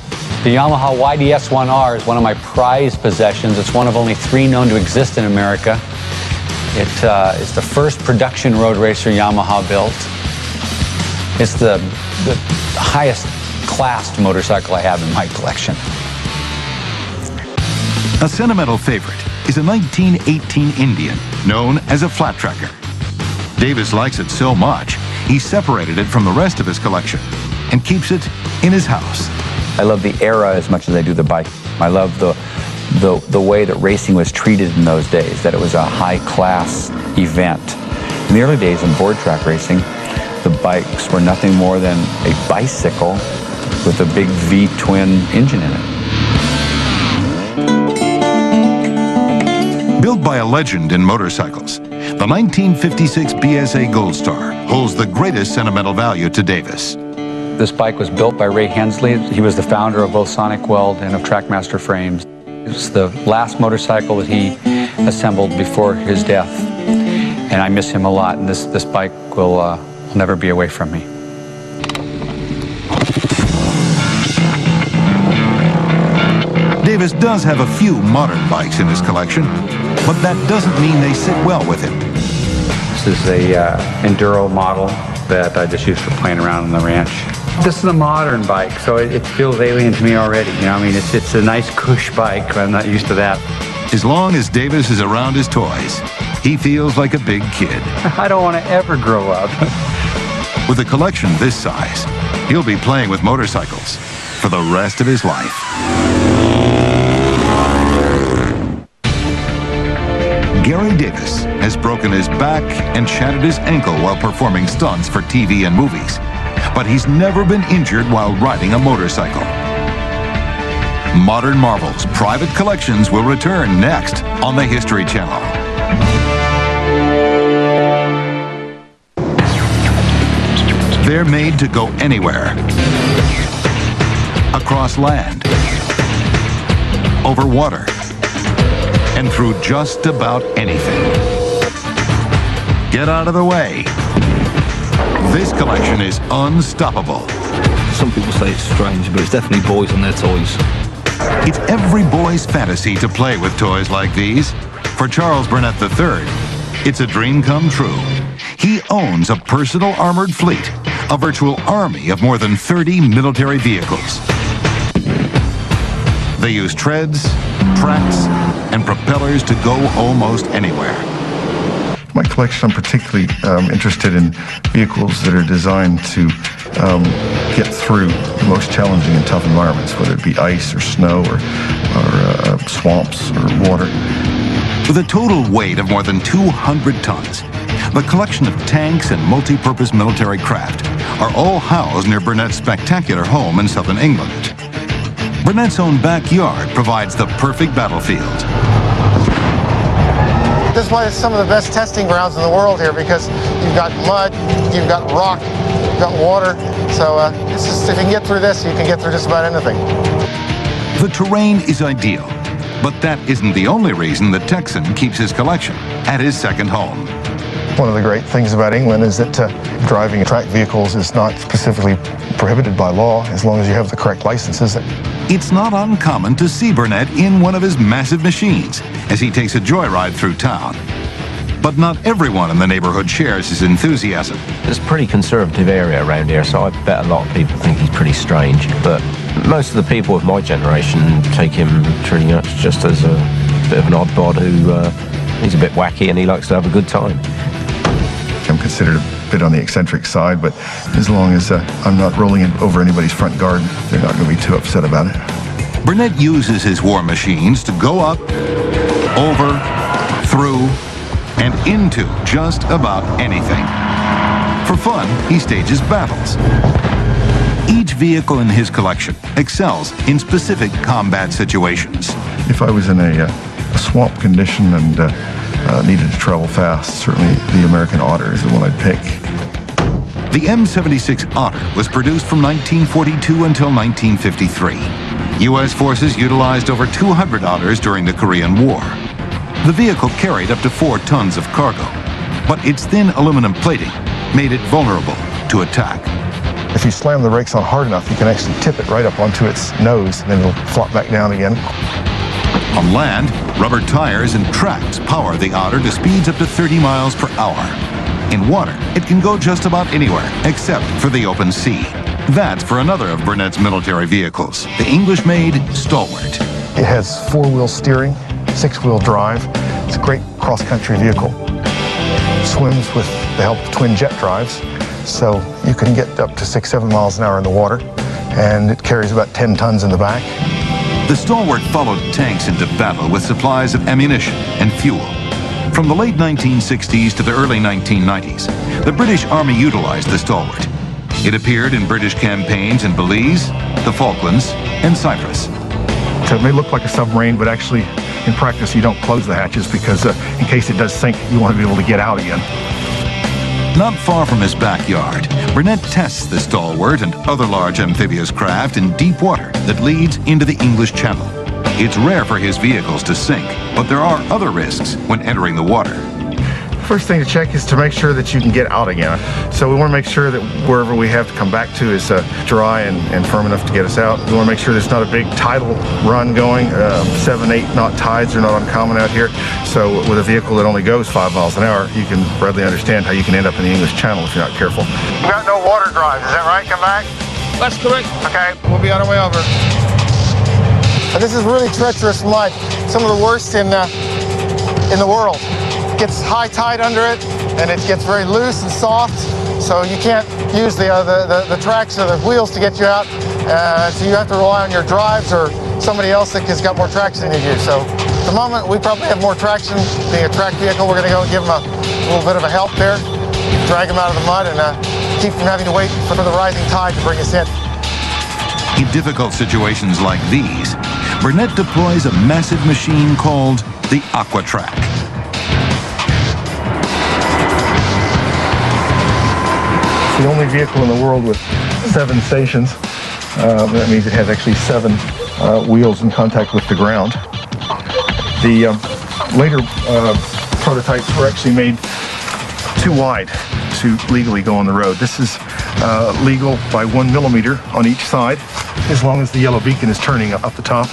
The Yamaha YDS-1R is one of my prized possessions. It's one of only 3 known to exist in America. It is the first production road racer Yamaha built. It's the highest classed motorcycle I have in my collection. A sentimental favorite is a 1918 Indian known as a flat tracker. Davis likes it so much, he separated it from the rest of his collection and keeps it in his house. I love the era as much as I do the bike. I love the way that racing was treated in those days, that it was a high-class event. In the early days in board track racing, the bikes were nothing more than a bicycle with a big V-twin engine in it. Built by a legend in motorcycles, the 1956 BSA Gold Star holds the greatest sentimental value to Davis. This bike was built by Ray Hensley. He was the founder of both Sonic Weld and of Trackmaster Frames. It was the last motorcycle that he assembled before his death, and I miss him a lot, and this bike will never be away from me. Davis does have a few modern bikes in his collection, but that doesn't mean they sit well with him. This is a Enduro model that I just used for playing around on the ranch. This is a modern bike, so it feels alien to me already. You know, I mean, it's a nice cush bike, but I'm not used to that. As long as Davis is around his toys, he feels like a big kid. I don't want to ever grow up. With a collection this size, he'll be playing with motorcycles for the rest of his life. Gary Davis has broken his back and shattered his ankle while performing stunts for TV and movies, but he's never been injured while riding a motorcycle. Modern Marvels Private Collections will return next on the History Channel. They're made to go anywhere, across land, over water, and through just about anything. Get out of the way. This collection is unstoppable. Some people say it's strange, but it's definitely boys and their toys. It's every boy's fantasy to play with toys like these. For Charles Burnett III, it's a dream come true. He owns a personal armored fleet, a virtual army of more than 30 military vehicles. They use treads, tracks, and propellers to go almost anywhere. My collection, I'm particularly interested in vehicles that are designed to get through the most challenging and tough environments, whether it be ice or snow or swamps or water. With a total weight of more than 200 tons, the collection of tanks and multi-purpose military craft are all housed near Burnett's spectacular home in southern England. Burnett's own backyard provides the perfect battlefield. This is why it's some of the best testing grounds in the world here, because you've got mud, you've got rock, you've got water. So if you can get through this, you can get through just about anything. The terrain is ideal, but that isn't the only reason the Texan keeps his collection at his second home. One of the great things about England is that driving track vehicles is not specifically prohibited by law as long as you have the correct licenses. It's not uncommon to see Burnett in one of his massive machines as he takes a joyride through town. But not everyone in the neighborhood shares his enthusiasm. It's a pretty conservative area around here, so I bet a lot of people think he's pretty strange. But most of the people of my generation take him pretty much just as a bit of an odd bod who he's a bit wacky and he likes to have a good time. I'm considered a bit on the eccentric side, but as long as I'm not rolling over anybody's front garden, they're not going to be too upset about it. Burnett uses his war machines to go up, over, through, and into just about anything. For fun, he stages battles. Each vehicle in his collection excels in specific combat situations. If I was in a swamp condition and needed to travel fast, certainly the American Otter is the one I'd pick. The M76 Otter was produced from 1942 until 1953. U.S. forces utilized over 200 Otters during the Korean War. The vehicle carried up to 4 tons of cargo, but its thin aluminum plating made it vulnerable to attack. If you slam the brakes on hard enough, you can actually tip it right up onto its nose, and then it'll flop back down again. On land, Rubber tires and tracks power the Otter to speeds up to 30 miles per hour. In water, it can go just about anywhere, except for the open sea. That's for another of Burnett's military vehicles, the English-made Stalwart. It has four-wheel steering, six-wheel drive. It's a great cross-country vehicle. It swims with the help of twin jet drives, so you can get up to 6-7 miles an hour in the water, and it carries about 10 tons in the back. The Stalwart followed tanks into battle with supplies of ammunition and fuel. From the late 1960s to the early 1990s, the British Army utilized the Stalwart. It appeared in British campaigns in Belize, the Falklands, and Cyprus. So it may look like a submarine, but actually, in practice, you don't close the hatches because in case it does sink, you want to be able to get out again. Not far from his backyard, Burnett tests the Stalwart and other large amphibious craft in deep water that leads into the English Channel. It's rare for his vehicles to sink, but there are other risks when entering the water. First thing to check is to make sure that you can get out again. So we want to make sure that wherever we have to come back to is dry and firm enough to get us out. We want to make sure there's not a big tidal run going. 7-8 knot tides are not uncommon out here. So with a vehicle that only goes 5 miles an hour, you can readily understand how you can end up in the English Channel if you're not careful. We've got no water drive, is that right? Come back? That's correct. Okay, we'll be on our way over. This is really treacherous mud. Some of the worst in the world. It gets high tide under it, and it gets very loose and soft, so you can't use the tracks or the wheels to get you out. So you have to rely on your drives or somebody else that has got more traction than you. So at the moment, we probably have more traction. Being a track vehicle, we're going to go and give them a little bit of a help there, drag them out of the mud, and keep from having to wait for the rising tide to bring us in. In difficult situations like these, Burnett deploys a massive machine called the Aquatrack. It's the only vehicle in the world with 7 stations. That means it has actually 7 wheels in contact with the ground. The later prototypes were actually made too wide to legally go on the road. This is legal by 1 millimeter on each side, as long as the yellow beacon is turning up the top.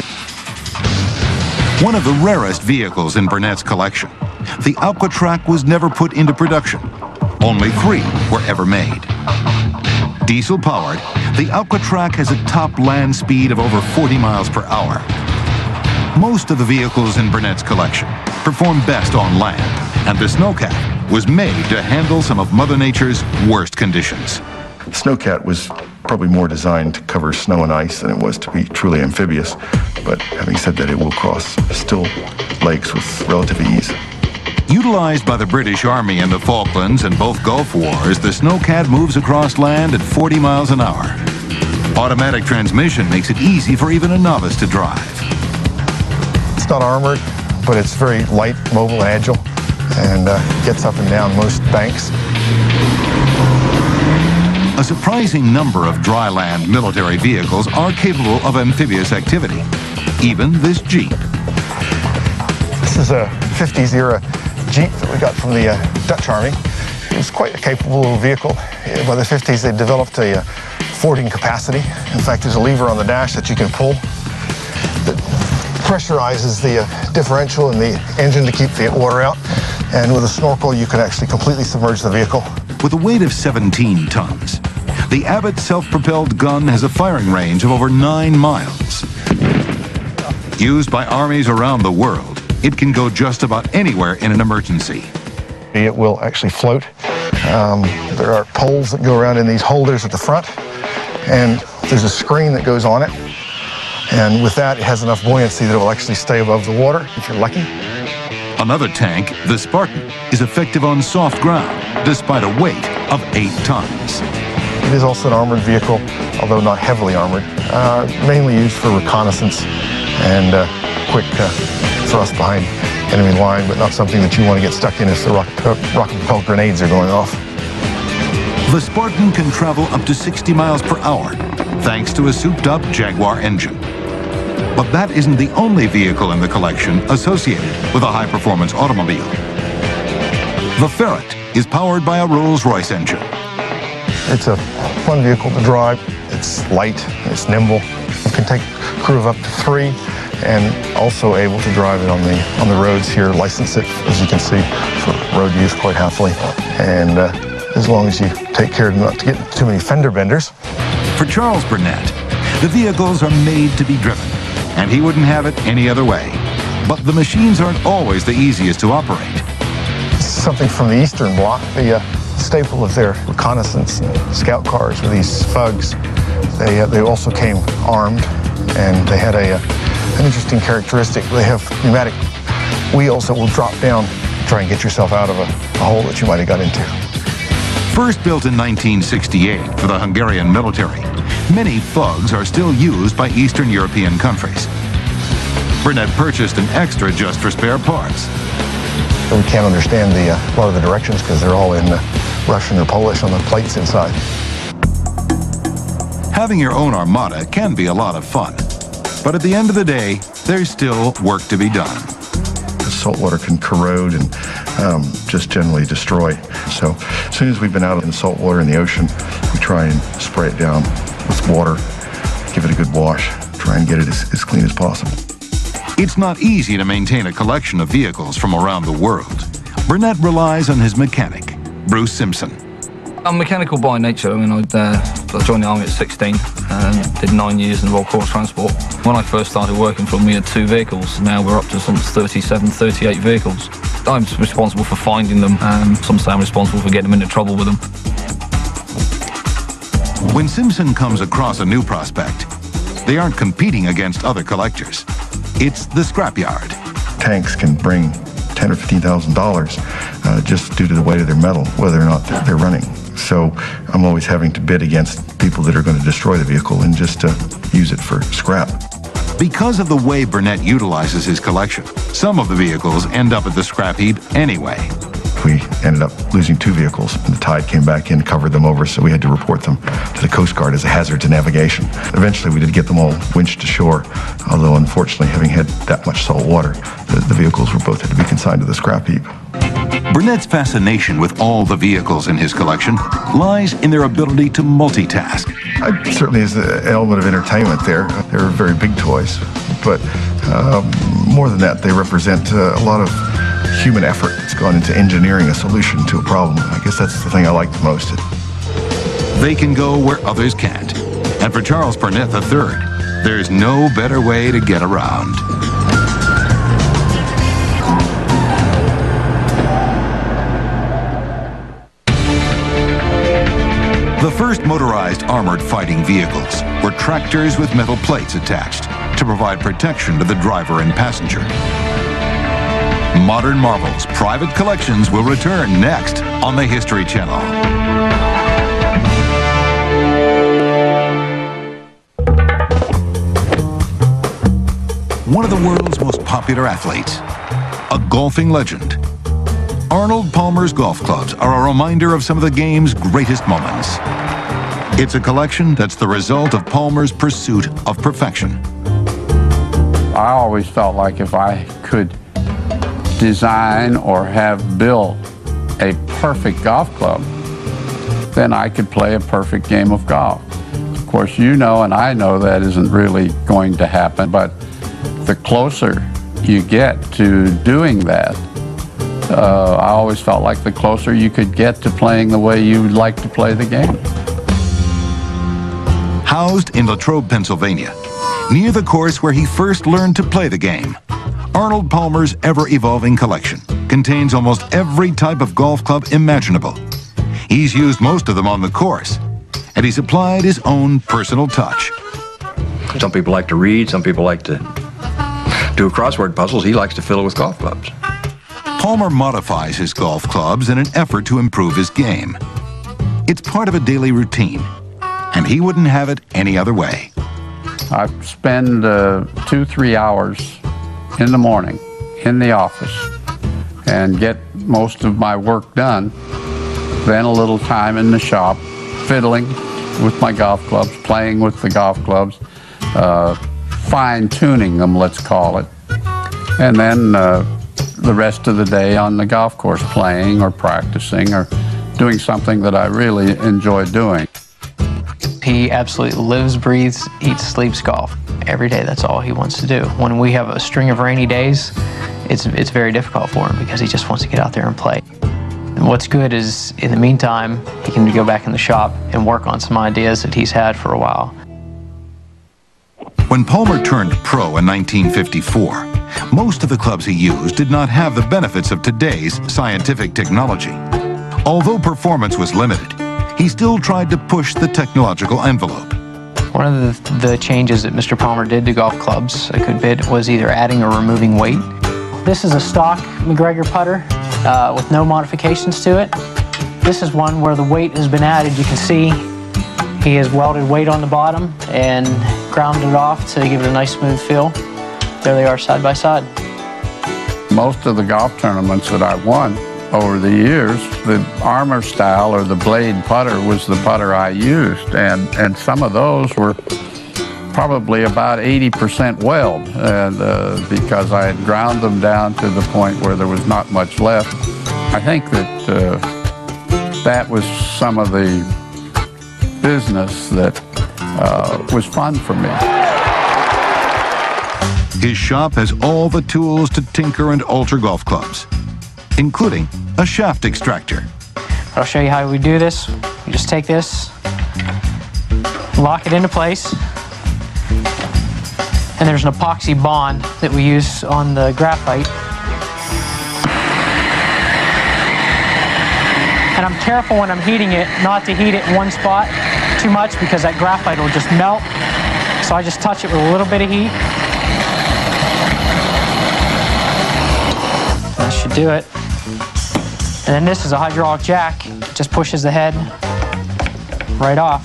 One of the rarest vehicles in Burnett's collection, the Aquatrack was never put into production. Only 3 were ever made. Diesel-powered, the Aquatrack has a top land speed of over 40 miles per hour. Most of the vehicles in Burnett's collection perform best on land, and the Snowcat was made to handle some of Mother Nature's worst conditions. The Snowcat was probably more designed to cover snow and ice than it was to be truly amphibious, but having said that, it will cross still lakes with relative ease. Utilized by the British Army in the Falklands and both Gulf Wars, the Snowcat moves across land at 40 miles an hour. Automatic transmission makes it easy for even a novice to drive. It's not armored, but it's very light, mobile, and agile, and gets up and down most banks. A surprising number of dry land military vehicles are capable of amphibious activity. Even this Jeep. This is a 50s era Jeep that we got from the Dutch Army. It was quite a capable vehicle. By the 50s, they developed a fording capacity. In fact, there's a lever on the dash that you can pull that pressurizes the differential in the engine to keep the water out. And with a snorkel, you can actually completely submerge the vehicle. With a weight of 17 tons, the Abbott self-propelled gun has a firing range of over 9 miles. Used by armies around the world, it can go just about anywhere in an emergency. It will actually float. There are poles that go around in these holders at the front, and there's a screen that goes on it. And with that, it has enough buoyancy that it will actually stay above the water, if you're lucky. Another tank, the Spartan, is effective on soft ground, despite a weight of 8 tons. It is also an armored vehicle, although not heavily armored, mainly used for reconnaissance and quick thrust behind enemy line, but not something that you want to get stuck in as the rocket-propelled grenades are going off. The Spartan can travel up to 60 miles per hour, thanks to a souped-up Jaguar engine. But that isn't the only vehicle in the collection associated with a high-performance automobile. The Ferret is powered by a Rolls-Royce engine. It's a fun vehicle to drive. It's light, it's nimble. It can take a crew of up to 3, and also able to drive it on the roads here, license it, as you can see, for road use quite happily. And as long as you take care not to get too many fender benders. For Charles Burnett, the vehicles are made to be driven, and he wouldn't have it any other way. But the machines aren't always the easiest to operate. This is something from the Eastern Bloc. The staple of their reconnaissance and scout cars were these Fugs. They also came armed, and they had an interesting characteristic. They have pneumatic wheels that will drop down to try and get yourself out of a hole that you might have got into. First built in 1968 for the Hungarian military, many Fugs are still used by Eastern European countries. Burnett purchased an extra just for spare parts. We can't understand a lot of the directions because they're all in Russian or Polish on the plates inside. Having your own armada can be a lot of fun, but at the end of the day, there's still work to be done. The salt water can corrode and just generally destroy. So as soon as we've been out in the salt water in the ocean, we try and spray it down with water, give it a good wash, try and get it as clean as possible. It's not easy to maintain a collection of vehicles from around the world. Burnett relies on his mechanic, Bruce Simpson. I'm mechanical by nature. I mean, I joined the Army at 16 and did 9 years in Royal Corps Transport. When I first started working for them, we had 2 vehicles. Now we're up to some 37, 38 vehicles. I'm responsible for finding them, and some say I'm responsible for getting them into trouble with them. When Simpson comes across a new prospect, they aren't competing against other collectors. It's the scrapyard. Tanks can bring $10,000 or $15,000 just due to the weight of their metal, whether or not they're running. So I'm always having to bid against people that are going to destroy the vehicle and just use it for scrap. Because of the way Burnett utilizes his collection, some of the vehicles end up at the scrap heap anyway. We ended up losing 2 vehicles, and the tide came back in, covered them over, so we had to report them to the Coast Guard as a hazard to navigation. Eventually, we did get them all winched to shore, although unfortunately, having had that much salt water, the vehicles were both had to be consigned to the scrap heap. Burnett's fascination with all the vehicles in his collection lies in their ability to multitask. Certainly is an element of entertainment there. They're very big toys, but more than that, they represent a lot of human effort that's gone into engineering a solution to a problem. I guess that's the thing I like the most. They can go where others can't. And for Charles Burnett III, there's no better way to get around. The first motorized armored fighting vehicles were tractors with metal plates attached to provide protection to the driver and passenger. Modern Marvels Private Collections will return next on the History Channel. One of the world's most popular athletes, a golfing legend. Arnold Palmer's golf clubs are a reminder of some of the game's greatest moments. It's a collection that's the result of Palmer's pursuit of perfection. I always felt like if I could design or have built a perfect golf club, then I could play a perfect game of golf. Of course, you know and I know that isn't really going to happen, but the closer you get to doing that, I always felt like the closer you could get to playing the way you'd like to play the game. Housed in Latrobe, Pennsylvania, near the course where he first learned to play the game, Arnold Palmer's ever-evolving collection contains almost every type of golf club imaginable. He's used most of them on the course, and he's applied his own personal touch. Some people like to read, some people like to do crossword puzzles. He likes to fill it with golf clubs. Palmer modifies his golf clubs in an effort to improve his game. It's part of a daily routine, and he wouldn't have it any other way. I spend 2-3 hours in the morning in the office and get most of my work done. Then a little time in the shop, fiddling with my golf clubs, playing with the golf clubs, fine-tuning them, let's call it. And then the rest of the day on the golf course, playing or practicing or doing something that I really enjoy doing. He absolutely lives, breathes, eats, sleeps golf. every day that's all he wants to do. When we have a string of rainy days, it's very difficult for him because he just wants to get out there and play. And what's good is, in the meantime, he can go back in the shop and work on some ideas that he's had for a while. When Palmer turned pro in 1954, most of the clubs he used did not have the benefits of today's scientific technology. Although performance was limited, he still tried to push the technological envelope. One of the changes that Mr. Palmer did to golf clubs a good bit was either adding or removing weight. This is a stock McGregor putter with no modifications to it. This is one where the weight has been added. You can see he has welded weight on the bottom and grounded it off to give it a nice smooth feel. There they are side by side. Most of the golf tournaments that I won over the years, the armor style or the blade putter was the putter I used, and some of those were probably about 80% weld, and because I had ground them down to the point where there was not much left. I think that that was some of the business that was fun for me. His shop has all the tools to tinker and alter golf clubs, including a shaft extractor. I'll show you how we do this. You just take this, lock it into place, and there's an epoxy bond that we use on the graphite. And I'm careful when I'm heating it not to heat it in one spot too much because that graphite will just melt. So I just touch it with a little bit of heat. That should do it. And then this is a hydraulic jack. It just pushes the head right off.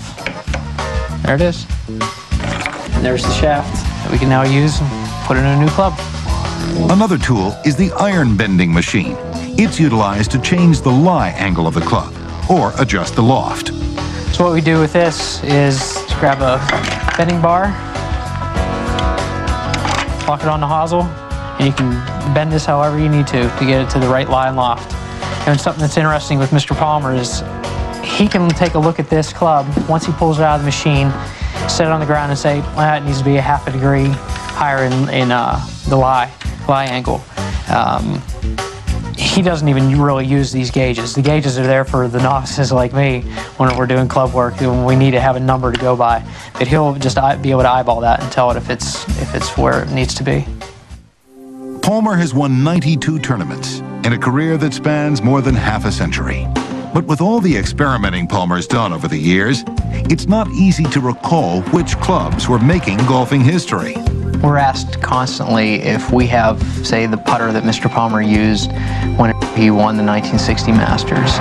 There it is. And there's the shaft that we can now use and put in a new club. Another tool is the iron bending machine. It's utilized to change the lie angle of the club or adjust the loft. So what we do with this is grab a bending bar, lock it on the hosel, and you can bend this however you need to get it to the right lie and loft. And something that's interesting with Mr. Palmer is he can take a look at this club once he pulls it out of the machine, set it on the ground and say, well, it needs to be a half a degree higher in the lie angle. He doesn't even really use these gauges. The gauges are there for the novices like me when we're doing club work, when we need to have a number to go by. But he'll just be able to eyeball that and tell it if it's where it needs to be. Palmer has won 92 tournaments in a career that spans more than half a century. But with all the experimenting Palmer's done over the years, it's not easy to recall which clubs were making golfing history. We're asked constantly if we have, say, the putter that Mr. Palmer used when he won the 1960 Masters.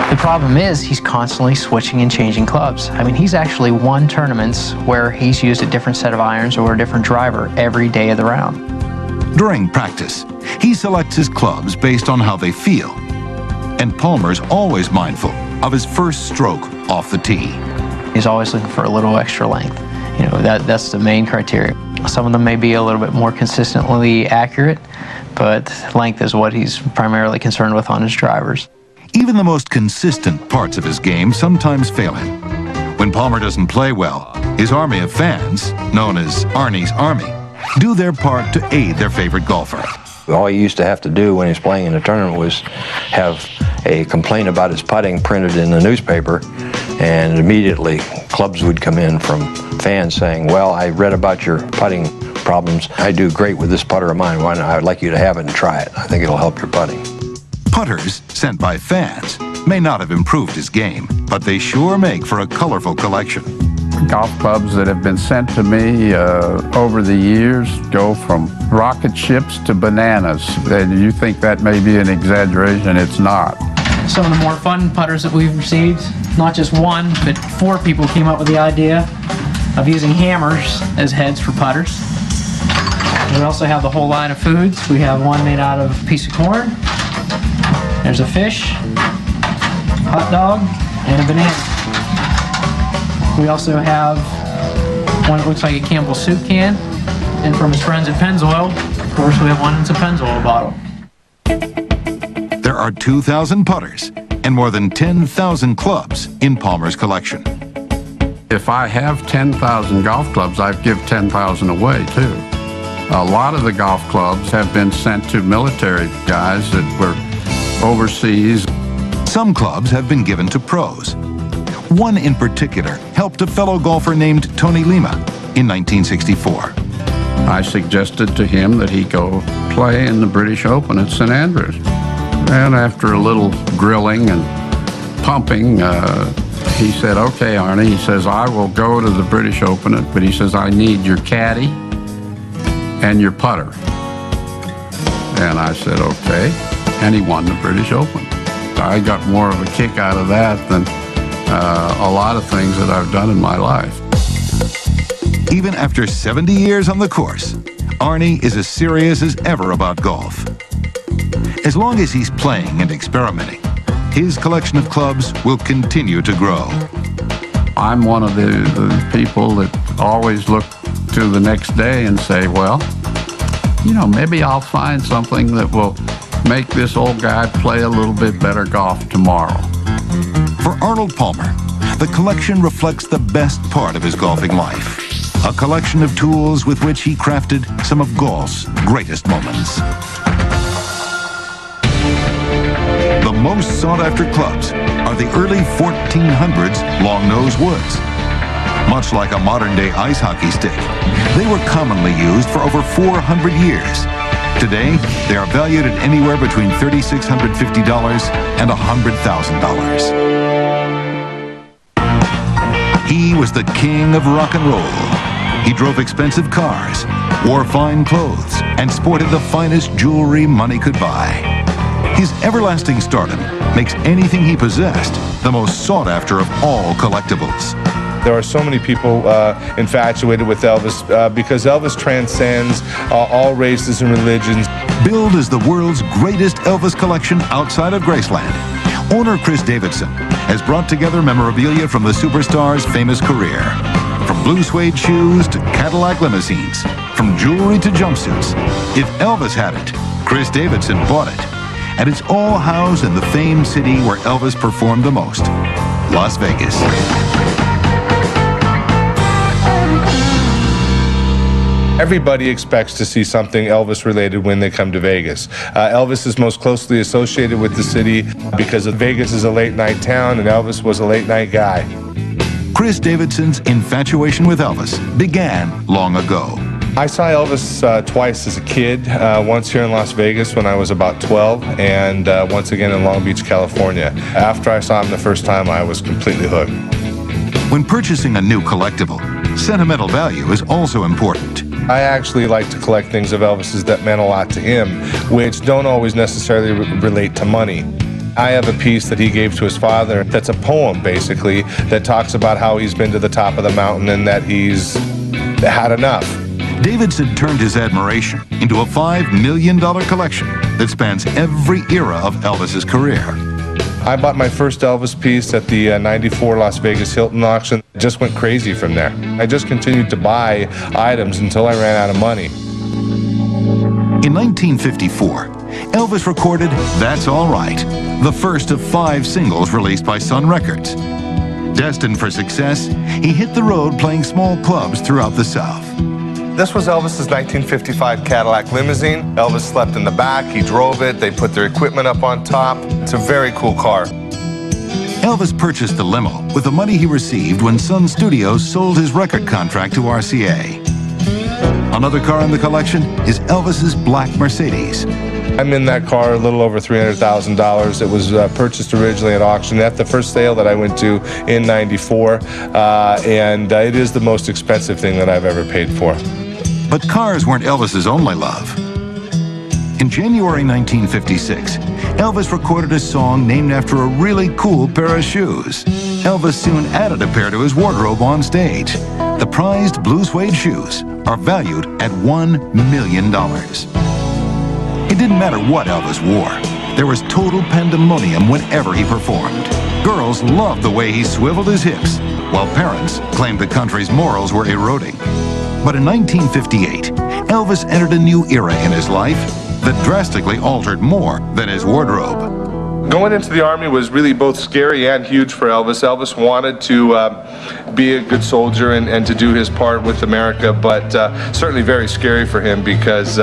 The problem is he's constantly switching and changing clubs. I mean, he's actually won tournaments where he's used a different set of irons or a different driver every day of the round. During practice, he selects his clubs based on how they feel. And Palmer's always mindful of his first stroke off the tee. He's always looking for a little extra length. You know, that's the main criteria. Some of them may be a little bit more consistently accurate, but length is what he's primarily concerned with on his drivers. Even the most consistent parts of his game sometimes fail him. When Palmer doesn't play well, his army of fans, known as Arnie's Army, do their part to aid their favorite golfer. All he used to have to do when he was playing in a tournament was have a complaint about his putting printed in the newspaper, and immediately clubs would come in from fans saying, well, I read about your putting problems. I do great with this putter of mine. Why not? I'd like you to have it and try it. I think it'll help your putting. Putters sent by fans may not have improved his game, but they sure make for a colorful collection. Golf clubs that have been sent to me over the years go from rocket ships to bananas. And you think that may be an exaggeration, it's not. Some of the more fun putters that we've received, not just one, but 4 people came up with the idea of using hammers as heads for putters. We also have the whole line of foods. We have one made out of a piece of corn. There's a fish, hot dog, and a banana. We also have one that looks like a Campbell soup can, and from his friends at Pennzoil, of course, we have one that's a Pennzoil bottle. There are 2,000 putters and more than 10,000 clubs in Palmer's collection. If I have 10,000 golf clubs, I give 10,000 away too. A lot of the golf clubs have been sent to military guys that were overseas. Some clubs have been given to pros. One in particular helped a fellow golfer named Tony Lima in 1964. I suggested to him that he go play in the British Open at St. Andrews. And after a little grilling and pumping, he said, okay, Arnie, he says, I will go to the British Open, but he says, I need your caddy and your putter. And I said, okay. And he won the British Open. I got more of a kick out of that than a lot of things that I've done in my life. Even after 70 years on the course, Arnie is as serious as ever about golf. As long as he's playing and experimenting, his collection of clubs will continue to grow. I'm one of the people that always look to the next day and say, well, you know, maybe I'll find something that will make this old guy play a little bit better golf tomorrow. For Arnold Palmer, the collection reflects the best part of his golfing life. A collection of tools with which he crafted some of golf's greatest moments. The most sought-after clubs are the early 1400s long-nosed woods. Much like a modern-day ice hockey stick, they were commonly used for over 400 years. Today, they are valued at anywhere between $3,650 and $100,000. He was the king of rock and roll. He drove expensive cars, wore fine clothes, and sported the finest jewelry money could buy. His everlasting stardom makes anything he possessed the most sought after of all collectibles. There are so many people infatuated with Elvis because Elvis transcends all races and religions. Billed as the world's greatest Elvis collection outside of Graceland, owner Chris Davidson has brought together memorabilia from the superstar's famous career. From blue suede shoes to Cadillac limousines, from jewelry to jumpsuits. If Elvis had it, Chris Davidson bought it. And it's all housed in the famed city where Elvis performed the most, Las Vegas. Everybody expects to see something Elvis related when they come to Vegas. Elvis is most closely associated with the city because Vegas is a late night town and Elvis was a late night guy. Chris Davidson's infatuation with Elvis began long ago. I saw Elvis twice as a kid, once here in Las Vegas when I was about 12, and once again in Long Beach, California. After I saw him the first time, I was completely hooked. When purchasing a new collectible, sentimental value is also important. I actually like to collect things of Elvis's that meant a lot to him, which don't always necessarily relate to money. I have a piece that he gave to his father that's a poem, basically, that talks about how he's been to the top of the mountain and that he's had enough. Davidson turned his admiration into a $5 million collection that spans every era of Elvis's career. I bought my first Elvis piece at the '94 Las Vegas Hilton auction. It just went crazy from there. I just continued to buy items until I ran out of money. In 1954, Elvis recorded That's All Right, the first of 5 singles released by Sun Records. Destined for success, he hit the road playing small clubs throughout the South. This was Elvis's 1955 Cadillac limousine. Elvis slept in the back, he drove it, they put their equipment up on top. It's a very cool car. Elvis purchased the limo with the money he received when Sun Studios sold his record contract to RCA. Another car in the collection is Elvis's black Mercedes. I'm in that car a little over $300,000. It was purchased originally at auction at the first sale that I went to in '94, and it is the most expensive thing that I've ever paid for. But cars weren't Elvis's only love. In January 1956, Elvis recorded a song named after a really cool pair of shoes. Elvis soon added a pair to his wardrobe on stage. The prized blue suede shoes are valued at $1 million. It didn't matter what Elvis wore. There was total pandemonium whenever he performed. Girls loved the way he swiveled his hips, while parents claimed the country's morals were eroding. But in 1958, Elvis entered a new era in his life that drastically altered more than his wardrobe. Going into the Army was really both scary and huge for Elvis. Elvis wanted to be a good soldier and to do his part with America, but certainly very scary for him because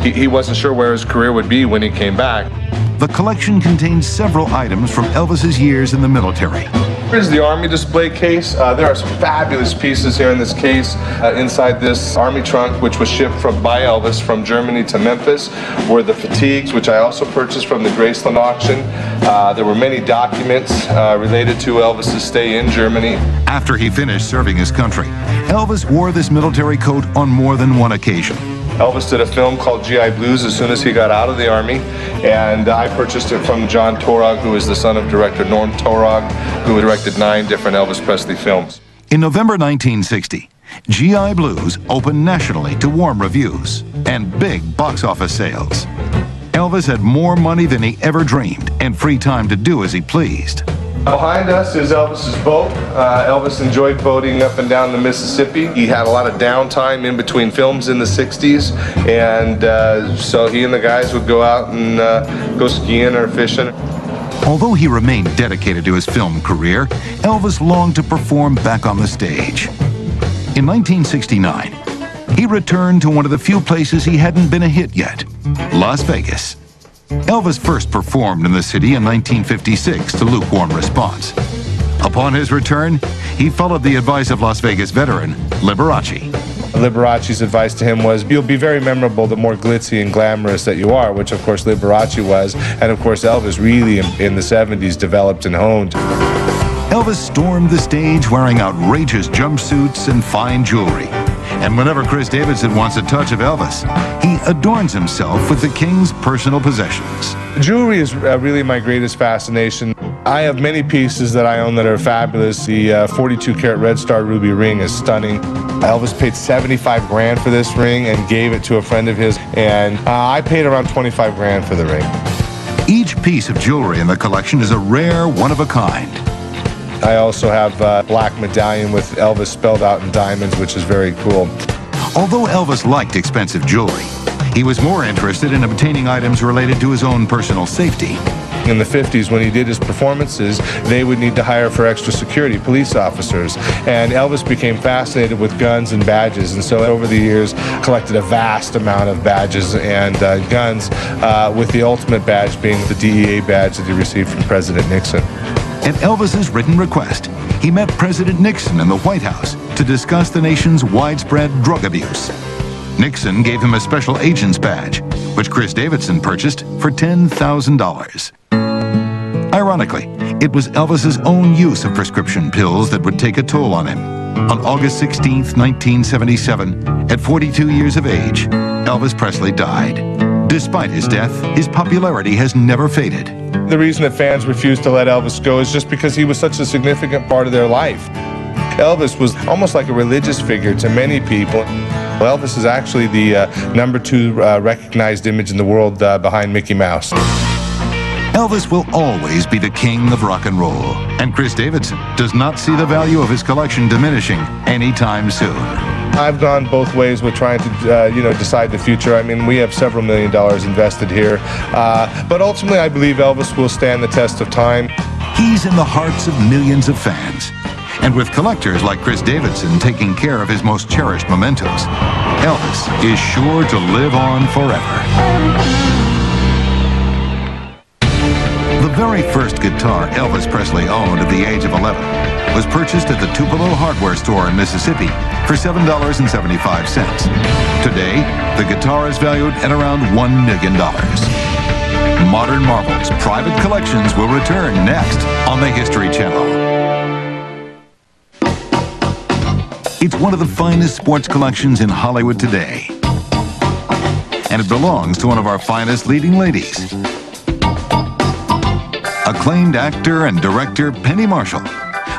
he wasn't sure where his career would be when he came back. The collection contains several items from Elvis's years in the military. Here's the Army display case. There are some fabulous pieces here in this case. Inside this Army trunk, which was shipped by Elvis from Germany to Memphis, were the fatigues, which I also purchased from the Graceland auction. There were many documents related to Elvis's stay in Germany. After he finished serving his country, Elvis wore this military coat on more than one occasion. Elvis did a film called GI Blues as soon as he got out of the Army, and I purchased it from John Torog, who is the son of director Norm Torog, who directed 9 different Elvis Presley films. In November 1960, GI Blues opened nationally to warm reviews and big box office sales. Elvis had more money than he ever dreamed and free time to do as he pleased. Behind us is Elvis's boat. Elvis enjoyed boating up and down the Mississippi. He had a lot of downtime in between films in the 60s, and so he and the guys would go out and go skiing or fishing. Although he remained dedicated to his film career, Elvis longed to perform back on the stage. In 1969, he returned to one of the few places he hadn't been a hit yet, Las Vegas. Elvis first performed in the city in 1956 to lukewarm response. Upon his return, he followed the advice of Las Vegas veteran Liberace. Liberace's advice to him was, you'll be very memorable the more glitzy and glamorous that you are, which of course Liberace was, and of course Elvis really in the 70s developed and honed. Elvis stormed the stage wearing outrageous jumpsuits and fine jewelry. And whenever Chris Davidson wants a touch of Elvis, he adorns himself with the King's personal possessions. Jewelry is really my greatest fascination. I have many pieces that I own that are fabulous. The 42 karat Red Star ruby ring is stunning. Elvis paid 75 grand for this ring and gave it to a friend of his, and I paid around 25 grand for the ring. Each piece of jewelry in the collection is a rare, one-of-a-kind. I also have a black medallion with Elvis spelled out in diamonds, which is very cool. Although Elvis liked expensive jewelry, he was more interested in obtaining items related to his own personal safety. In the 50s, when he did his performances, they would need to hire for extra security police officers. And Elvis became fascinated with guns and badges, and so over the years collected a vast amount of badges and guns, with the ultimate badge being the DEA badge that he received from President Nixon. At Elvis's written request, he met President Nixon in the White House to discuss the nation's widespread drug abuse. Nixon gave him a special agent's badge, which Chris Davidson purchased for $10,000. Ironically, it was Elvis's own use of prescription pills that would take a toll on him. On August 16, 1977, at 42 years of age, Elvis Presley died. Despite his death, his popularity has never faded. The reason that fans refuse to let Elvis go is just because he was such a significant part of their life. Elvis was almost like a religious figure to many people. Elvis is actually the #2 recognized image in the world behind Mickey Mouse. Elvis will always be the king of rock and roll, and Chris Davidson does not see the value of his collection diminishing anytime soon. I've gone both ways with trying to, decide the future. I mean, we have several $1 million invested here, but ultimately I believe Elvis will stand the test of time. He's in the hearts of millions of fans, and with collectors like Chris Davidson taking care of his most cherished mementos, Elvis is sure to live on forever. The very first guitar Elvis Presley owned at the age of 11 was purchased at the Tupelo hardware store in Mississippi for $7.75. Today, the guitar is valued at around $1 million. Modern Marvels Private Collections will return next on the History Channel. It's one of the finest sports collections in Hollywood today, and it belongs to one of our finest leading ladies. Acclaimed actor and director Penny Marshall,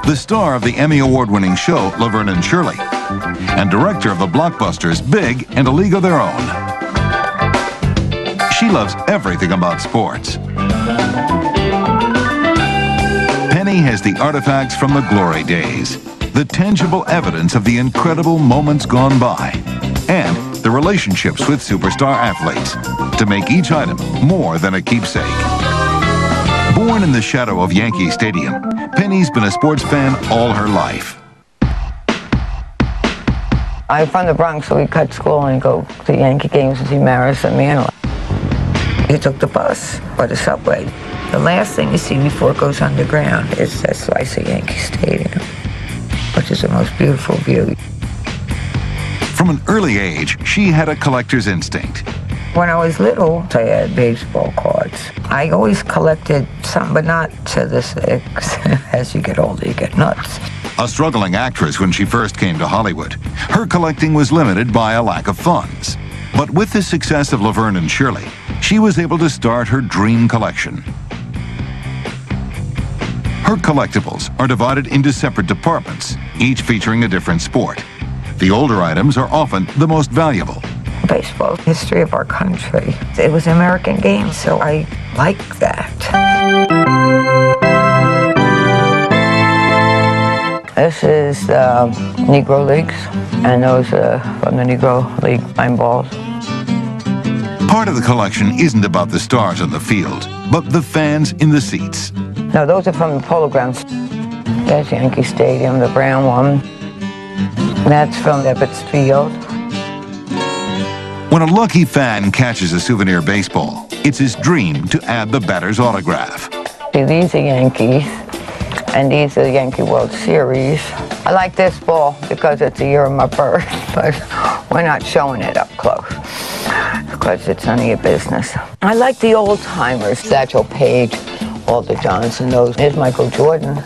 the star of the Emmy Award-winning show Laverne and Shirley, and director of the blockbusters Big and A League of Their Own. She loves everything about sports. Penny has the artifacts from the glory days, the tangible evidence of the incredible moments gone by, and the relationships with superstar athletes to make each item more than a keepsake. Born in the shadow of Yankee Stadium, Penny's been a sports fan all her life. I'm from the Bronx, so we cut school and go to Yankee games and see Maris and Manila. You took the bus or the subway. The last thing you see before it goes underground is that slice of Yankee Stadium, which is the most beautiful view. From an early age, she had a collector's instinct. When I was little, I had baseball cards. I always collected some, but not to this extent. As you get older, you get nuts. A struggling actress when she first came to Hollywood, her collecting was limited by a lack of funds. But with the success of Laverne and Shirley, she was able to start her dream collection. Her collectibles are divided into separate departments, each featuring a different sport. The older items are often the most valuable. Baseball, history of our country. It was an American game, so I like that. This is Negro Leagues, and those are from the Negro League pine balls. Part of the collection isn't about the stars on the field, but the fans in the seats. No, those are from the Polo Grounds. There's Yankee Stadium, the brown one. That's from Ebbets Field. When a lucky fan catches a souvenir baseball, it's his dream to add the batter's autograph. See, these are Yankees, and these are the Yankee World Series. I like this ball because it's the year of my birth, but we're not showing it up close because it's none of your business. I like the old-timers, Satchel Paige, Walter Johnson, those. Here's Michael Jordan.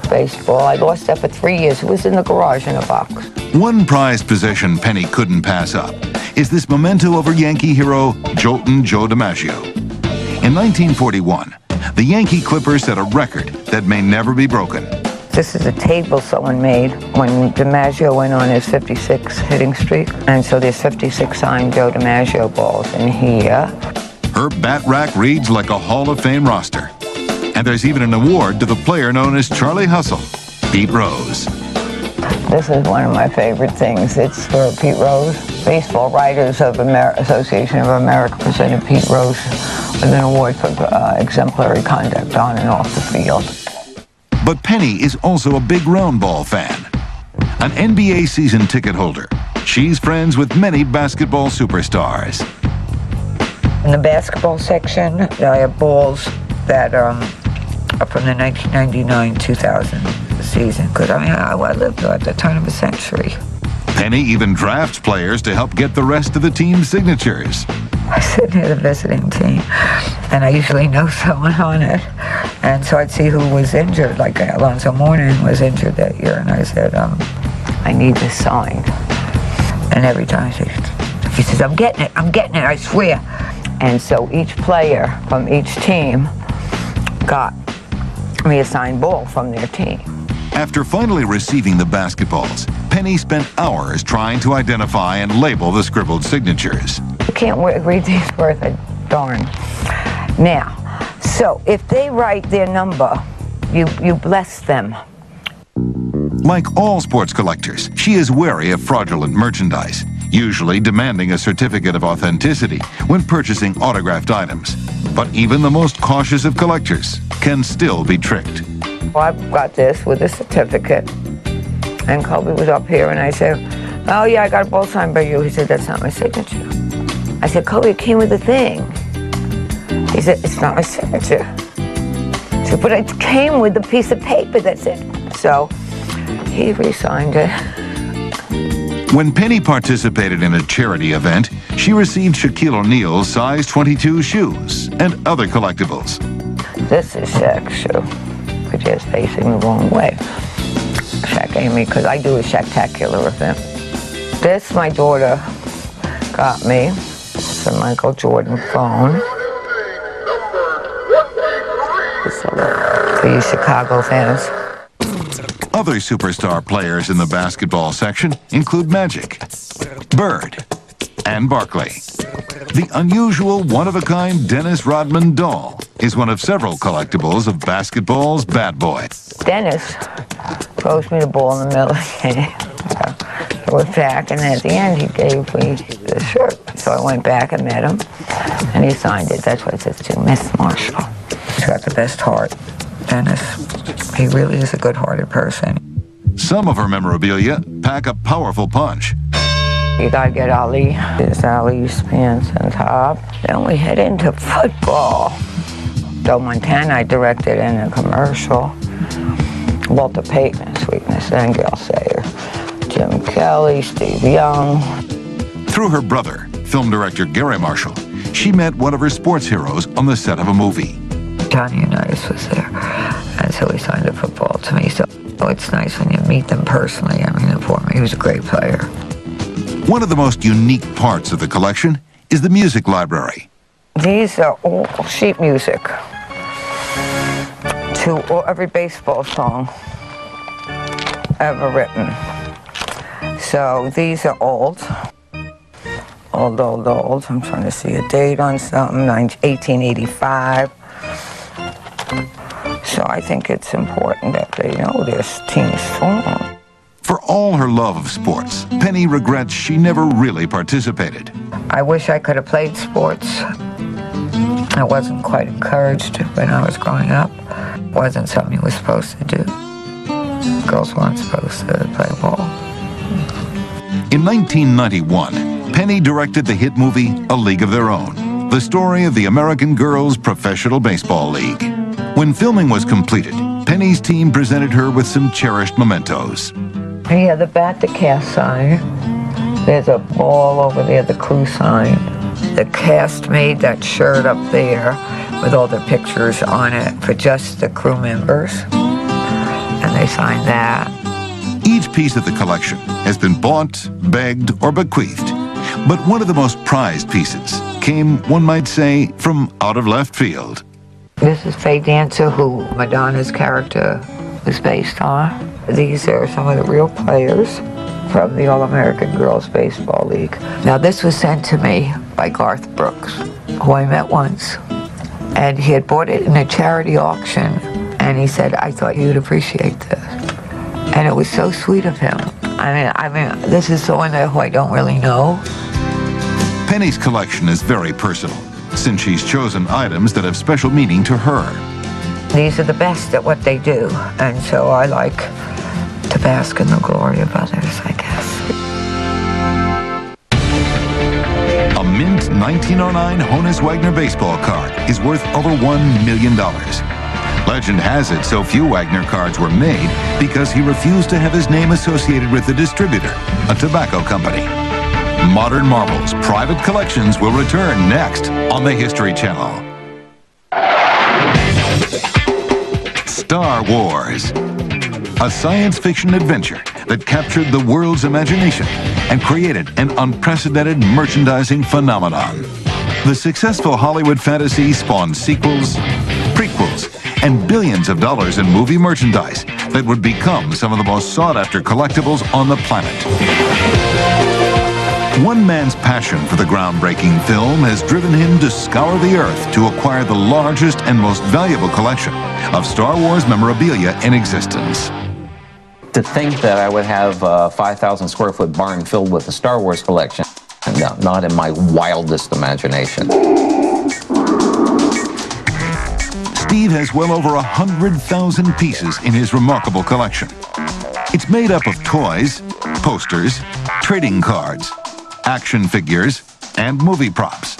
Baseball. I lost that for 3 years. It was in the garage in a box. One prized possession Penny couldn't pass up is this memento of her Yankee hero, Joltin' Joe DiMaggio. In 1941, the Yankee Clipper set a record that may never be broken. This is a table someone made when DiMaggio went on his 56 hitting streak. And so there's 56 signed Joe DiMaggio balls in here. Her bat rack reads like a Hall of Fame roster. And there's even an award to the player known as Charlie Hustle, Pete Rose. This is one of my favorite things. It's for Pete Rose. Baseball Writers of Association of America presented Pete Rose with an award for exemplary conduct on and off the field. But Penny is also a big round ball fan. An NBA season ticket holder, she's friends with many basketball superstars. In the basketball section, I have balls that are from the 1999-2000 season. Because I lived at the turn of the century. Penny even drafts players to help get the rest of the team's signatures. I sit near the visiting team, and I usually know someone on it. And so I'd see who was injured, like Alonzo Mourning was injured that year, and I said, I need this signed. And every time he says, I'm getting it, I swear. And so each player from each team got me a signed ball from their team. After finally receiving the basketballs, Penny spent hours trying to identify and label the scribbled signatures. You can't read these worth a darn. Now, so if they write their number, you bless them. Like all sports collectors, she is wary of fraudulent merchandise, usually demanding a certificate of authenticity when purchasing autographed items. But even the most cautious of collectors can still be tricked. Well, I've got this with a certificate, and Kobe was up here, and I said, oh yeah, I got a ball signed by you. He said, that's not my signature. I said, Kobe, it came with a thing. He said, it's not my signature. I said, but it came with a piece of paper, that's it. So he re-signed it. When Penny participated in a charity event, she received Shaquille O'Neal's size 22 shoes and other collectibles. This is Shaq's shoe, which is facing the wrong way. Shaq gave me, because I do a Shaq-tacular event. This my daughter got me. It's a Michael Jordan phone. For you Chicago fans. Other superstar players in the basketball section include Magic, Bird, and Barkley. The unusual, one-of-a-kind Dennis Rodman doll is one of several collectibles of basketball's bad boy. Dennis throws me the ball in the middle of the game. I went back, and at the end, he gave me the shirt. So I went back and met him, and he signed it. That's why it says to Miss Marshall. He's got the best heart. Dennis, he really is a good-hearted person. Some of her memorabilia pack a powerful punch. You gotta get Ali. There's Ali's pants and top. Then we head into football. Joe Montana, I directed in a commercial. Walter Payton, Sweetness and Gail Sayer. Jim Kelly, Steve Young. Through her brother, film director Gary Marshall, she met one of her sports heroes on the set of a movie. Johnny Unitas was there, and so he signed a football to me. So it's nice when you meet them personally. I mean, for me, he was a great player. One of the most unique parts of the collection is the music library. These are all sheet music to every baseball song ever written. So these are old. Old. I'm trying to see a date on something, 1885. So I think it's important that they know this team song. For all her love of sports, Penny regrets she never really participated. I wish I could have played sports. I wasn't quite encouraged when I was growing up. It wasn't something you were supposed to do. Girls weren't supposed to play ball. In 1991, Penny directed the hit movie A League of Their Own, the story of the American Girls Professional Baseball League. When filming was completed, Penny's team presented her with some cherished mementos. Here, the bat, the cast sign. There's a ball over there, the crew sign. The cast made that shirt up there with all the pictures on it for just the crew members. And they signed that. Each piece of the collection has been bought, begged, or bequeathed. But one of the most prized pieces came, one might say, from out of left field. This is Faye Dancer, who Madonna's character was based on. These are some of the real players from the All-American Girls Baseball League. Now, this was sent to me by Garth Brooks, who I met once. And he had bought it in a charity auction, and he said, I thought you'd appreciate this. And it was so sweet of him. I mean, this is someone who I don't really know. Penny's collection is very personal, since she's chosen items that have special meaning to her. These are the best at what they do, and so I like to bask in the glory of others, I guess. A mint 1909 Honus Wagner baseball card is worth over $1 million. Legend has it so few Wagner cards were made because he refused to have his name associated with the distributor, a tobacco company. Modern Marvel's private collections will return next on the History Channel. Star Wars, a science fiction adventure that captured the world's imagination and created an unprecedented merchandising phenomenon. The successful Hollywood fantasy spawned sequels, prequels, and billions of dollars in movie merchandise that would become some of the most sought-after collectibles on the planet. One man's passion for the groundbreaking film has driven him to scour the earth to acquire the largest and most valuable collection of Star Wars memorabilia in existence. To think that I would have a 5,000 square foot barn filled with the Star Wars collection, no, not in my wildest imagination. Steve has well over 100,000 pieces in his remarkable collection. It's made up of toys, posters, trading cards, action figures, and movie props.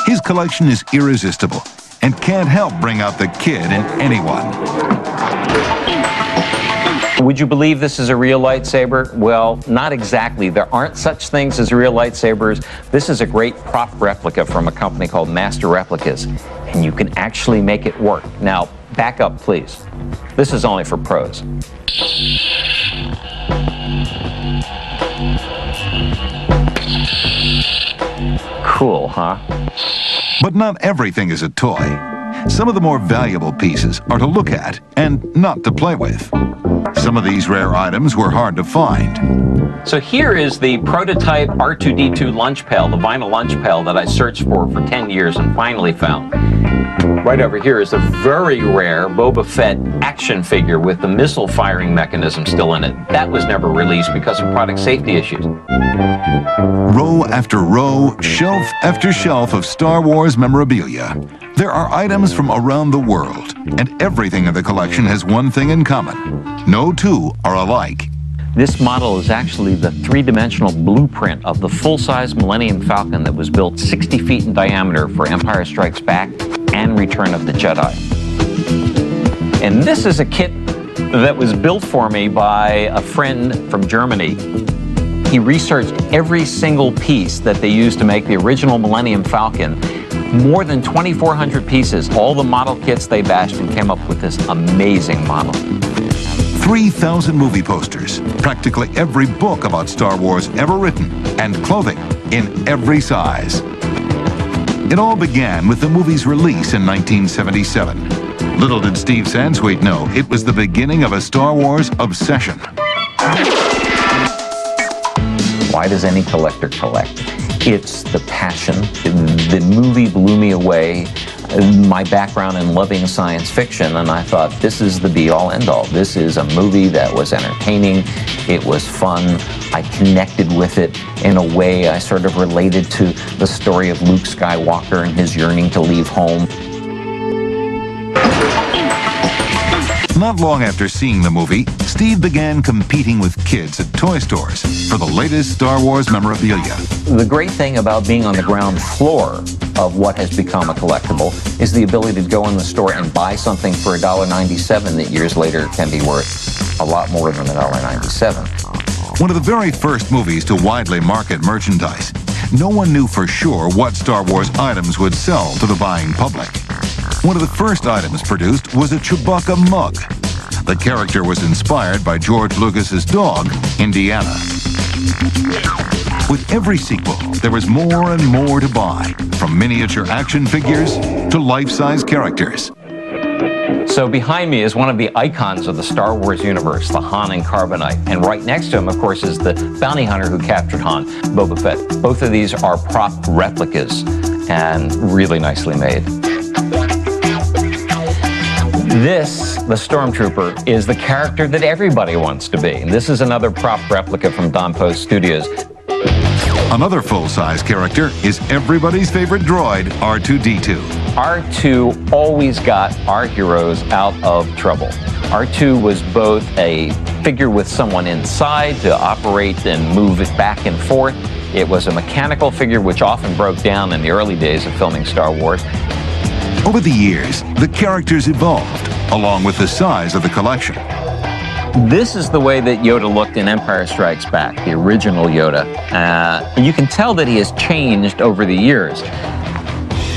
His collection is irresistible and can't help bring out the kid in anyone. Would you believe this is a real lightsaber? Well, not exactly. There aren't such things as real lightsabers. This is a great prop replica from a company called Master Replicas, and you can actually make it work. Now, back up, please. This is only for pros. Cool, huh? But not everything is a toy. Some of the more valuable pieces are to look at and not to play with. Some of these rare items were hard to find. So here is the prototype R2-D2 lunch pail, the vinyl lunch pail that I searched for 10 years and finally found. Right over here is a very rare Boba Fett action figure with the missile firing mechanism still in it. That was never released because of product safety issues. Row after row, shelf after shelf of Star Wars memorabilia. There are items from around the world, and everything in the collection has one thing in common. No two are alike. This model is actually the three-dimensional blueprint of the full-size Millennium Falcon that was built 60 feet in diameter for Empire Strikes Back and Return of the Jedi. And this is a kit that was built for me by a friend from Germany. He researched every single piece that they used to make the original Millennium Falcon. More than 2,400 pieces, all the model kits they bashed, and came up with this amazing model. 3,000 movie posters, practically every book about Star Wars ever written, and clothing in every size. It all began with the movie's release in 1977. Little did Steve Sansweet know it was the beginning of a Star Wars obsession. Why does any collector collect? It's the passion. The movie blew me away. My background in loving science fiction, and I thought, this is the be-all, end-all. This is a movie that was entertaining, it was fun, I connected with it in a way I sort of related to the story of Luke Skywalker and his yearning to leave home. Not long after seeing the movie, Steve began competing with kids at toy stores for the latest Star Wars memorabilia. The great thing about being on the ground floor of what has become a collectible is the ability to go in the store and buy something for $1.97 that years later can be worth a lot more than $1.97. One of the very first movies to widely market merchandise, no one knew for sure what Star Wars items would sell to the buying public. One of the first items produced was a Chewbacca mug. The character was inspired by George Lucas's dog, Indiana. With every sequel, there was more and more to buy, from miniature action figures to life-size characters. So behind me is one of the icons of the Star Wars universe, the Han and Carbonite. And right next to him, of course, is the bounty hunter who captured Han, Boba Fett. Both of these are prop replicas and really nicely made. This, the Stormtrooper, is the character that everybody wants to be. And this is another prop replica from Don Post Studios. Another full-size character is everybody's favorite droid, R2-D2. R2 always got our heroes out of trouble. R2 was both a figure with someone inside to operate and move it back and forth. It was a mechanical figure which often broke down in the early days of filming Star Wars. Over the years, the characters evolved, along with the size of the collection. This is the way that Yoda looked in Empire Strikes Back, the original Yoda. And you can tell that he has changed over the years.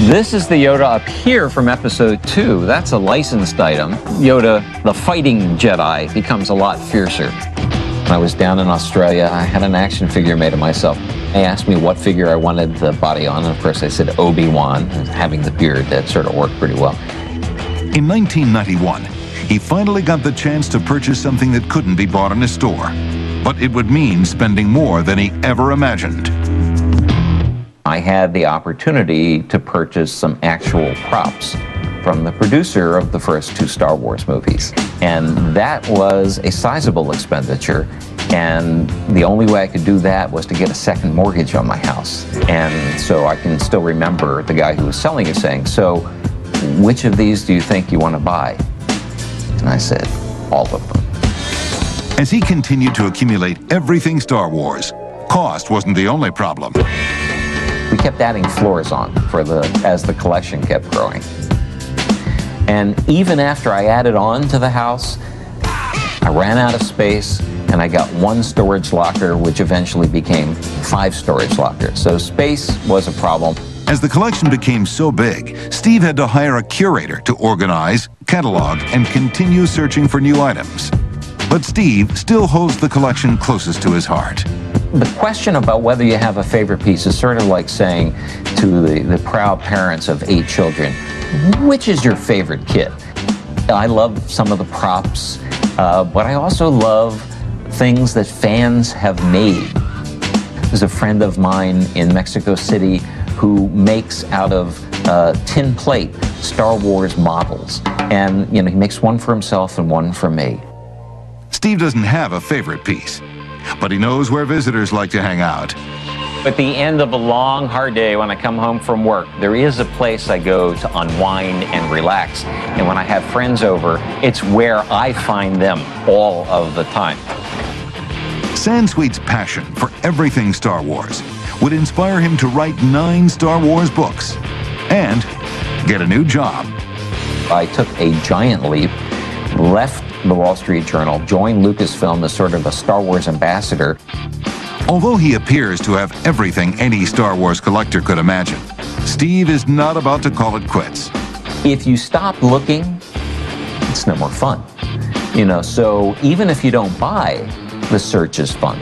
This is the Yoda up here from Episode 2. That's a licensed item. Yoda, the fighting Jedi, becomes a lot fiercer. When I was down in Australia, I had an action figure made of myself. They asked me what figure I wanted the body on, and of course I said Obi-Wan, having the beard. That sort of worked pretty well. In 1991, he finally got the chance to purchase something that couldn't be bought in a store, but it would mean spending more than he ever imagined. I had the opportunity to purchase some actual props from the producer of the first two Star Wars movies. And that was a sizable expenditure. And the only way I could do that was to get a second mortgage on my house. And so I can still remember the guy who was selling it saying, "So which of these do you think you want to buy?" And I said, "All of them." As he continued to accumulate everything Star Wars, cost wasn't the only problem. We kept adding floors on as the collection kept growing. And even after I added on to the house, I ran out of space, and I got one storage locker, which eventually became 5 storage lockers. So space was a problem. As the collection became so big, Steve had to hire a curator to organize, catalog, and continue searching for new items. But Steve still holds the collection closest to his heart. The question about whether you have a favorite piece is sort of like saying to the proud parents of 8 children, which is your favorite kit? I love some of the props, but I also love things that fans have made. There's a friend of mine in Mexico City who makes out of tin plate Star Wars models. And he makes one for himself and one for me. Steve doesn't have a favorite piece, but he knows where visitors like to hang out. At the end of a long, hard day, when I come home from work, there is a place I go to unwind and relax. And when I have friends over, it's where I find them all of the time. Sansweet's passion for everything Star Wars would inspire him to write 9 Star Wars books and get a new job. I took a giant leap, left the Wall Street Journal, joined Lucasfilm as sort of a Star Wars ambassador. Although he appears to have everything any Star Wars collector could imagine, Steve is not about to call it quits. If you stop looking, it's no more fun. You know, so even if you don't buy, the search is fun.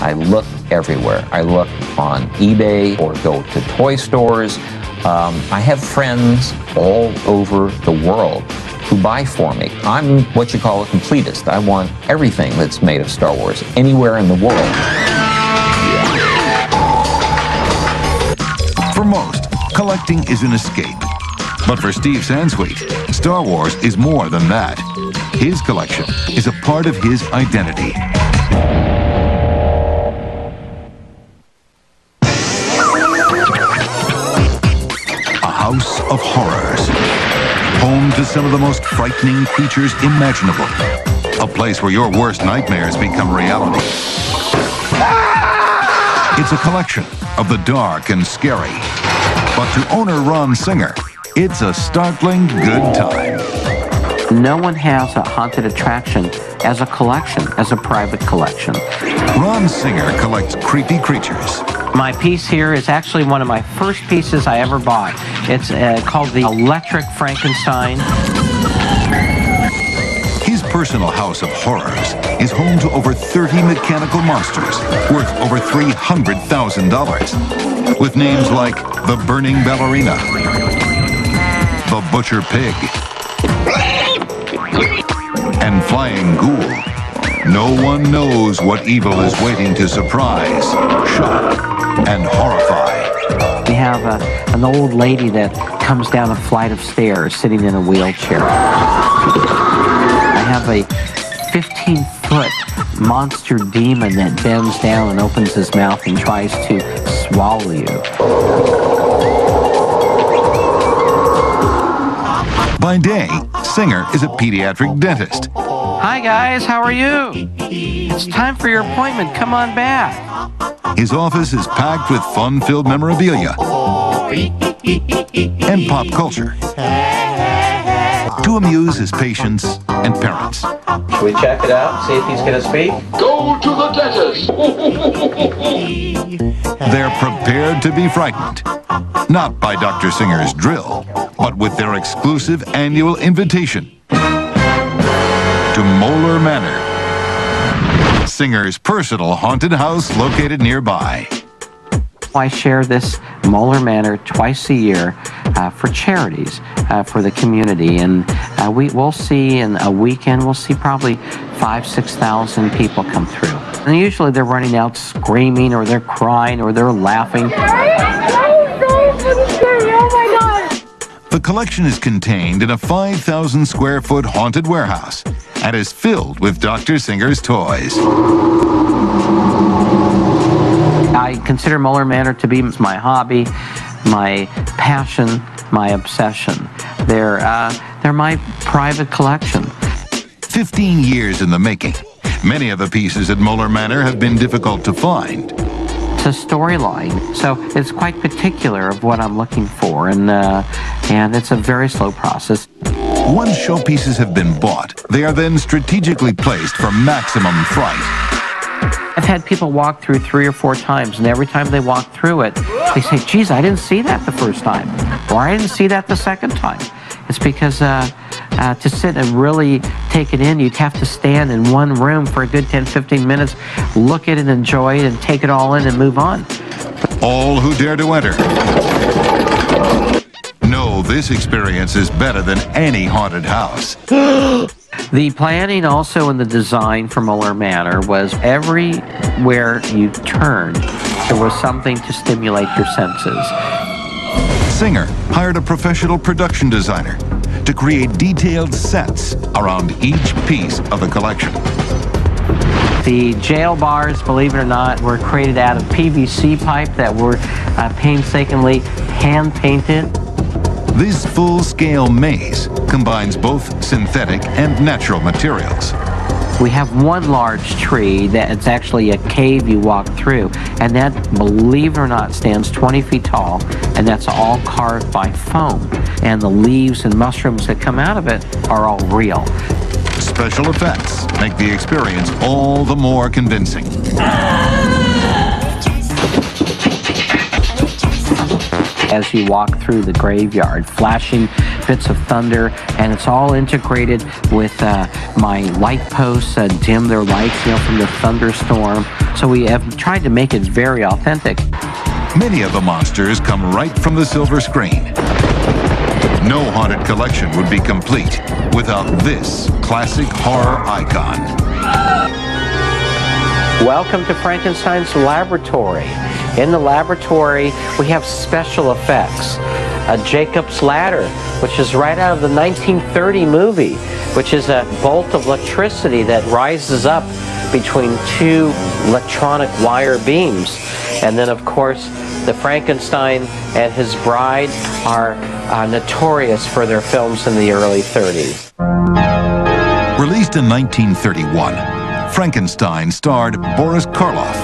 I look everywhere. I look on eBay or go to toy stores. I have friends all over the world who buy for me. I'm what you call a completist. I want everything that's made of Star Wars, anywhere in the world. For most, collecting is an escape. But for Steve Sansweet, Star Wars is more than that. His collection is a part of his identity. A house of horrors. Home to some of the most frightening creatures imaginable. A place where your worst nightmares become reality. It's a collection of the dark and scary. But to owner Ron Singer, it's a startling good time. No one has a haunted attraction as a collection, as a private collection. Ron Singer collects creepy creatures. My piece here is actually one of my first pieces I ever bought. It's called the Electric Frankenstein. His personal house of horrors is home to over 30 mechanical monsters worth over $300,000, with names like the Burning Ballerina, the Butcher Pig, and Flying Ghoul. No one knows what evil is waiting to surprise, shock, and horrify. We have an old lady that comes down a flight of stairs sitting in a wheelchair. I have a 15-foot monster demon that bends down and opens his mouth and tries to swallow you. By day, Singer is a pediatric dentist. Hi guys, how are you? It's time for your appointment, come on back. His office is packed with fun-filled memorabilia and pop culture to amuse his patients and parents. Should we check it out, see if he's going to speak? Go to the dentist! They're prepared to be frightened, not by Dr. Singer's drill, but with their exclusive annual invitation to Moeller Manor, Singer's personal haunted house located nearby. I share this Moeller Manor twice a year for charities, for the community, and we'll see in a weekend, we'll see probably 5,000–6,000 people come through. And usually they're running out screaming, or they're crying, or they're laughing. The collection is contained in a 5,000 square foot haunted warehouse and is filled with Dr. Singer's toys. I consider Moeller Manor to be my hobby, my passion, my obsession. They're my private collection. 15 years in the making. Many of the pieces at Moeller Manor have been difficult to find. It's a storyline, so it's quite particular of what I'm looking for, and it's a very slow process. Once showpieces have been bought, they are then strategically placed for maximum fright. I've had people walk through 3 or 4 times, and every time they walk through it, they say, geez, I didn't see that the first time, or I didn't see that the second time. It's because to sit and really take it in, you'd have to stand in one room for a good 10–15 minutes, look at it, enjoy it, and take it all in and move on. All who dare to enter know this experience is better than any haunted house. The planning also in the design for Moeller Manor was everywhere you turned, there was something to stimulate your senses. Singer hired a professional production designer to create detailed sets around each piece of the collection. The jail bars, believe it or not, were created out of PVC pipe that were painstakingly hand-painted. This full-scale maze combines both synthetic and natural materials. We have one large tree that's actually a cave you walk through, and that, believe it or not, stands 20 feet tall, and that's all carved by foam. And the leaves and mushrooms that come out of it are all real. Special effects make the experience all the more convincing. As you walk through the graveyard, flashing bits of thunder, and it's all integrated with my light posts, dim their lights, from the thunderstorm. So we have tried to make it very authentic. Many of the monsters come right from the silver screen. No haunted collection would be complete without this classic horror icon. Welcome to Frankenstein's laboratory. In the laboratory, we have special effects. A Jacob's ladder, which is right out of the 1930 movie, which is a bolt of electricity that rises up between two electronic wire beams. And then, of course, the Frankenstein and his bride are notorious for their films in the early 30s. Released in 1931, Frankenstein starred Boris Karloff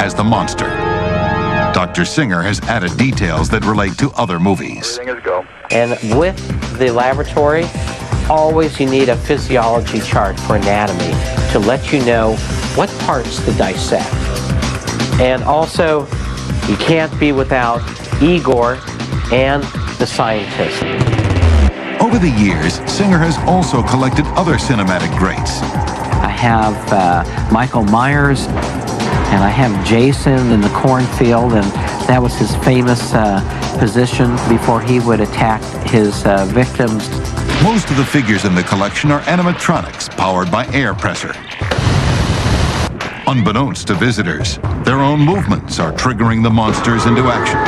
as the monster. Dr. Singer has added details that relate to other movies. And with the laboratory, always you need a physiology chart for anatomy to let you know what parts to dissect. And also, you can't be without Igor and the scientist. Over the years, Singer has also collected other cinematic greats. I have Michael Myers, and I have Jason in the cornfield, and that was his famous position before he would attack his victims. Most of the figures in the collection are animatronics powered by air pressure. Unbeknownst to visitors, their own movements are triggering the monsters into action.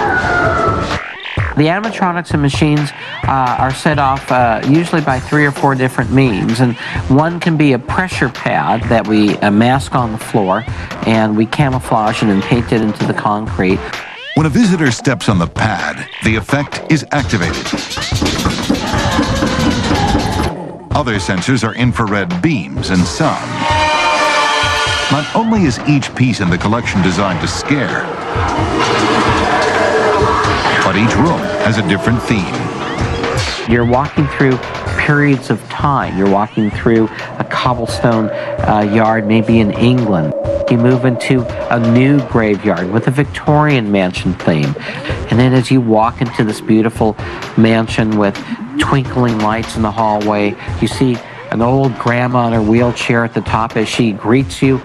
The animatronics and machines are set off usually by 3 or 4 different means, and one can be a pressure pad that we mask on the floor, and we camouflage it and paint it into the concrete. When a visitor steps on the pad, the effect is activated. Other sensors are infrared beams and sound. Not only is each piece in the collection designed to scare, but each room has a different theme. You're walking through periods of time. You're walking through a cobblestone yard, maybe in England. You move into a new graveyard with a Victorian mansion theme. And then as you walk into this beautiful mansion with twinkling lights in the hallway, you see an old grandma in her wheelchair at the top as she greets you.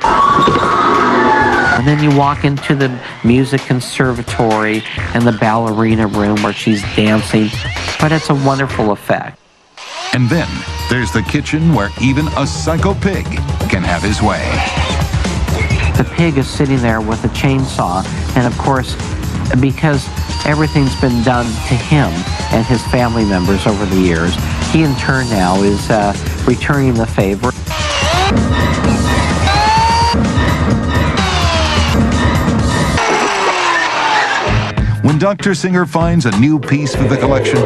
And then you walk into the music conservatory and the ballerina room where she's dancing. But it's a wonderful effect. And then there's the kitchen where even a psycho pig can have his way. The pig is sitting there with a chainsaw, and of course, because everything's been done to him and his family members over the years, he in turn now is returning the favor. When Dr. Singer finds a new piece for the collection,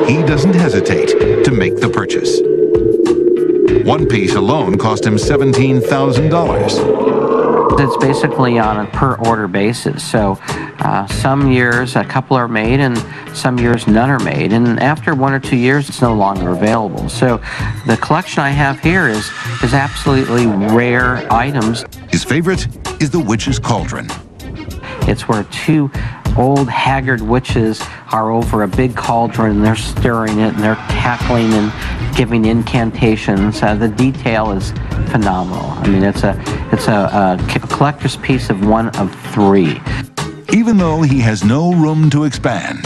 he doesn't hesitate to make the purchase. One piece alone cost him $17,000. It's basically on a per-order basis, so some years a couple are made and some years none are made, and after 1 or 2 years it's no longer available. So the collection I have here is absolutely rare items. His favorite is the Witch's Cauldron. It's where 2 old haggard witches are over a big cauldron and they're stirring it and they're cackling and giving incantations. The detail is phenomenal. I mean, it's a collector's piece of 1 of 3. Even though he has no room to expand,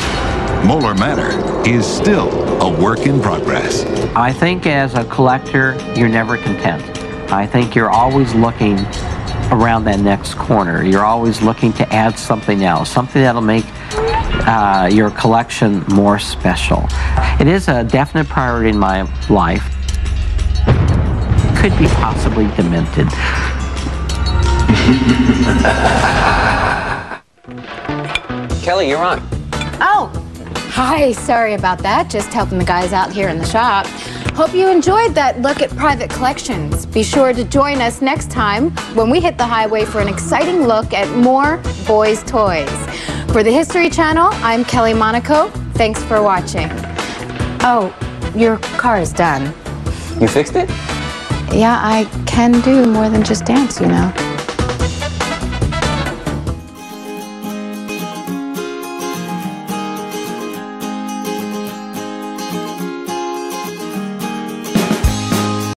Moeller Manor is still a work in progress. I think as a collector, you're never content. I think you're always looking around that next corner. You're always looking to add something else, something that'll make your collection more special. It is a definite priority in my life. Could be possibly demented. Kelly, you're on. Oh, hi. Sorry about that. Just helping the guys out here in the shop. Hope you enjoyed that look at private collections. Be sure to join us next time when we hit the highway for an exciting look at more boys' toys. For the History Channel, I'm Kelly Monaco. Thanks for watching. Oh, your car is done. You fixed it? Yeah, I can do more than just dance, you know.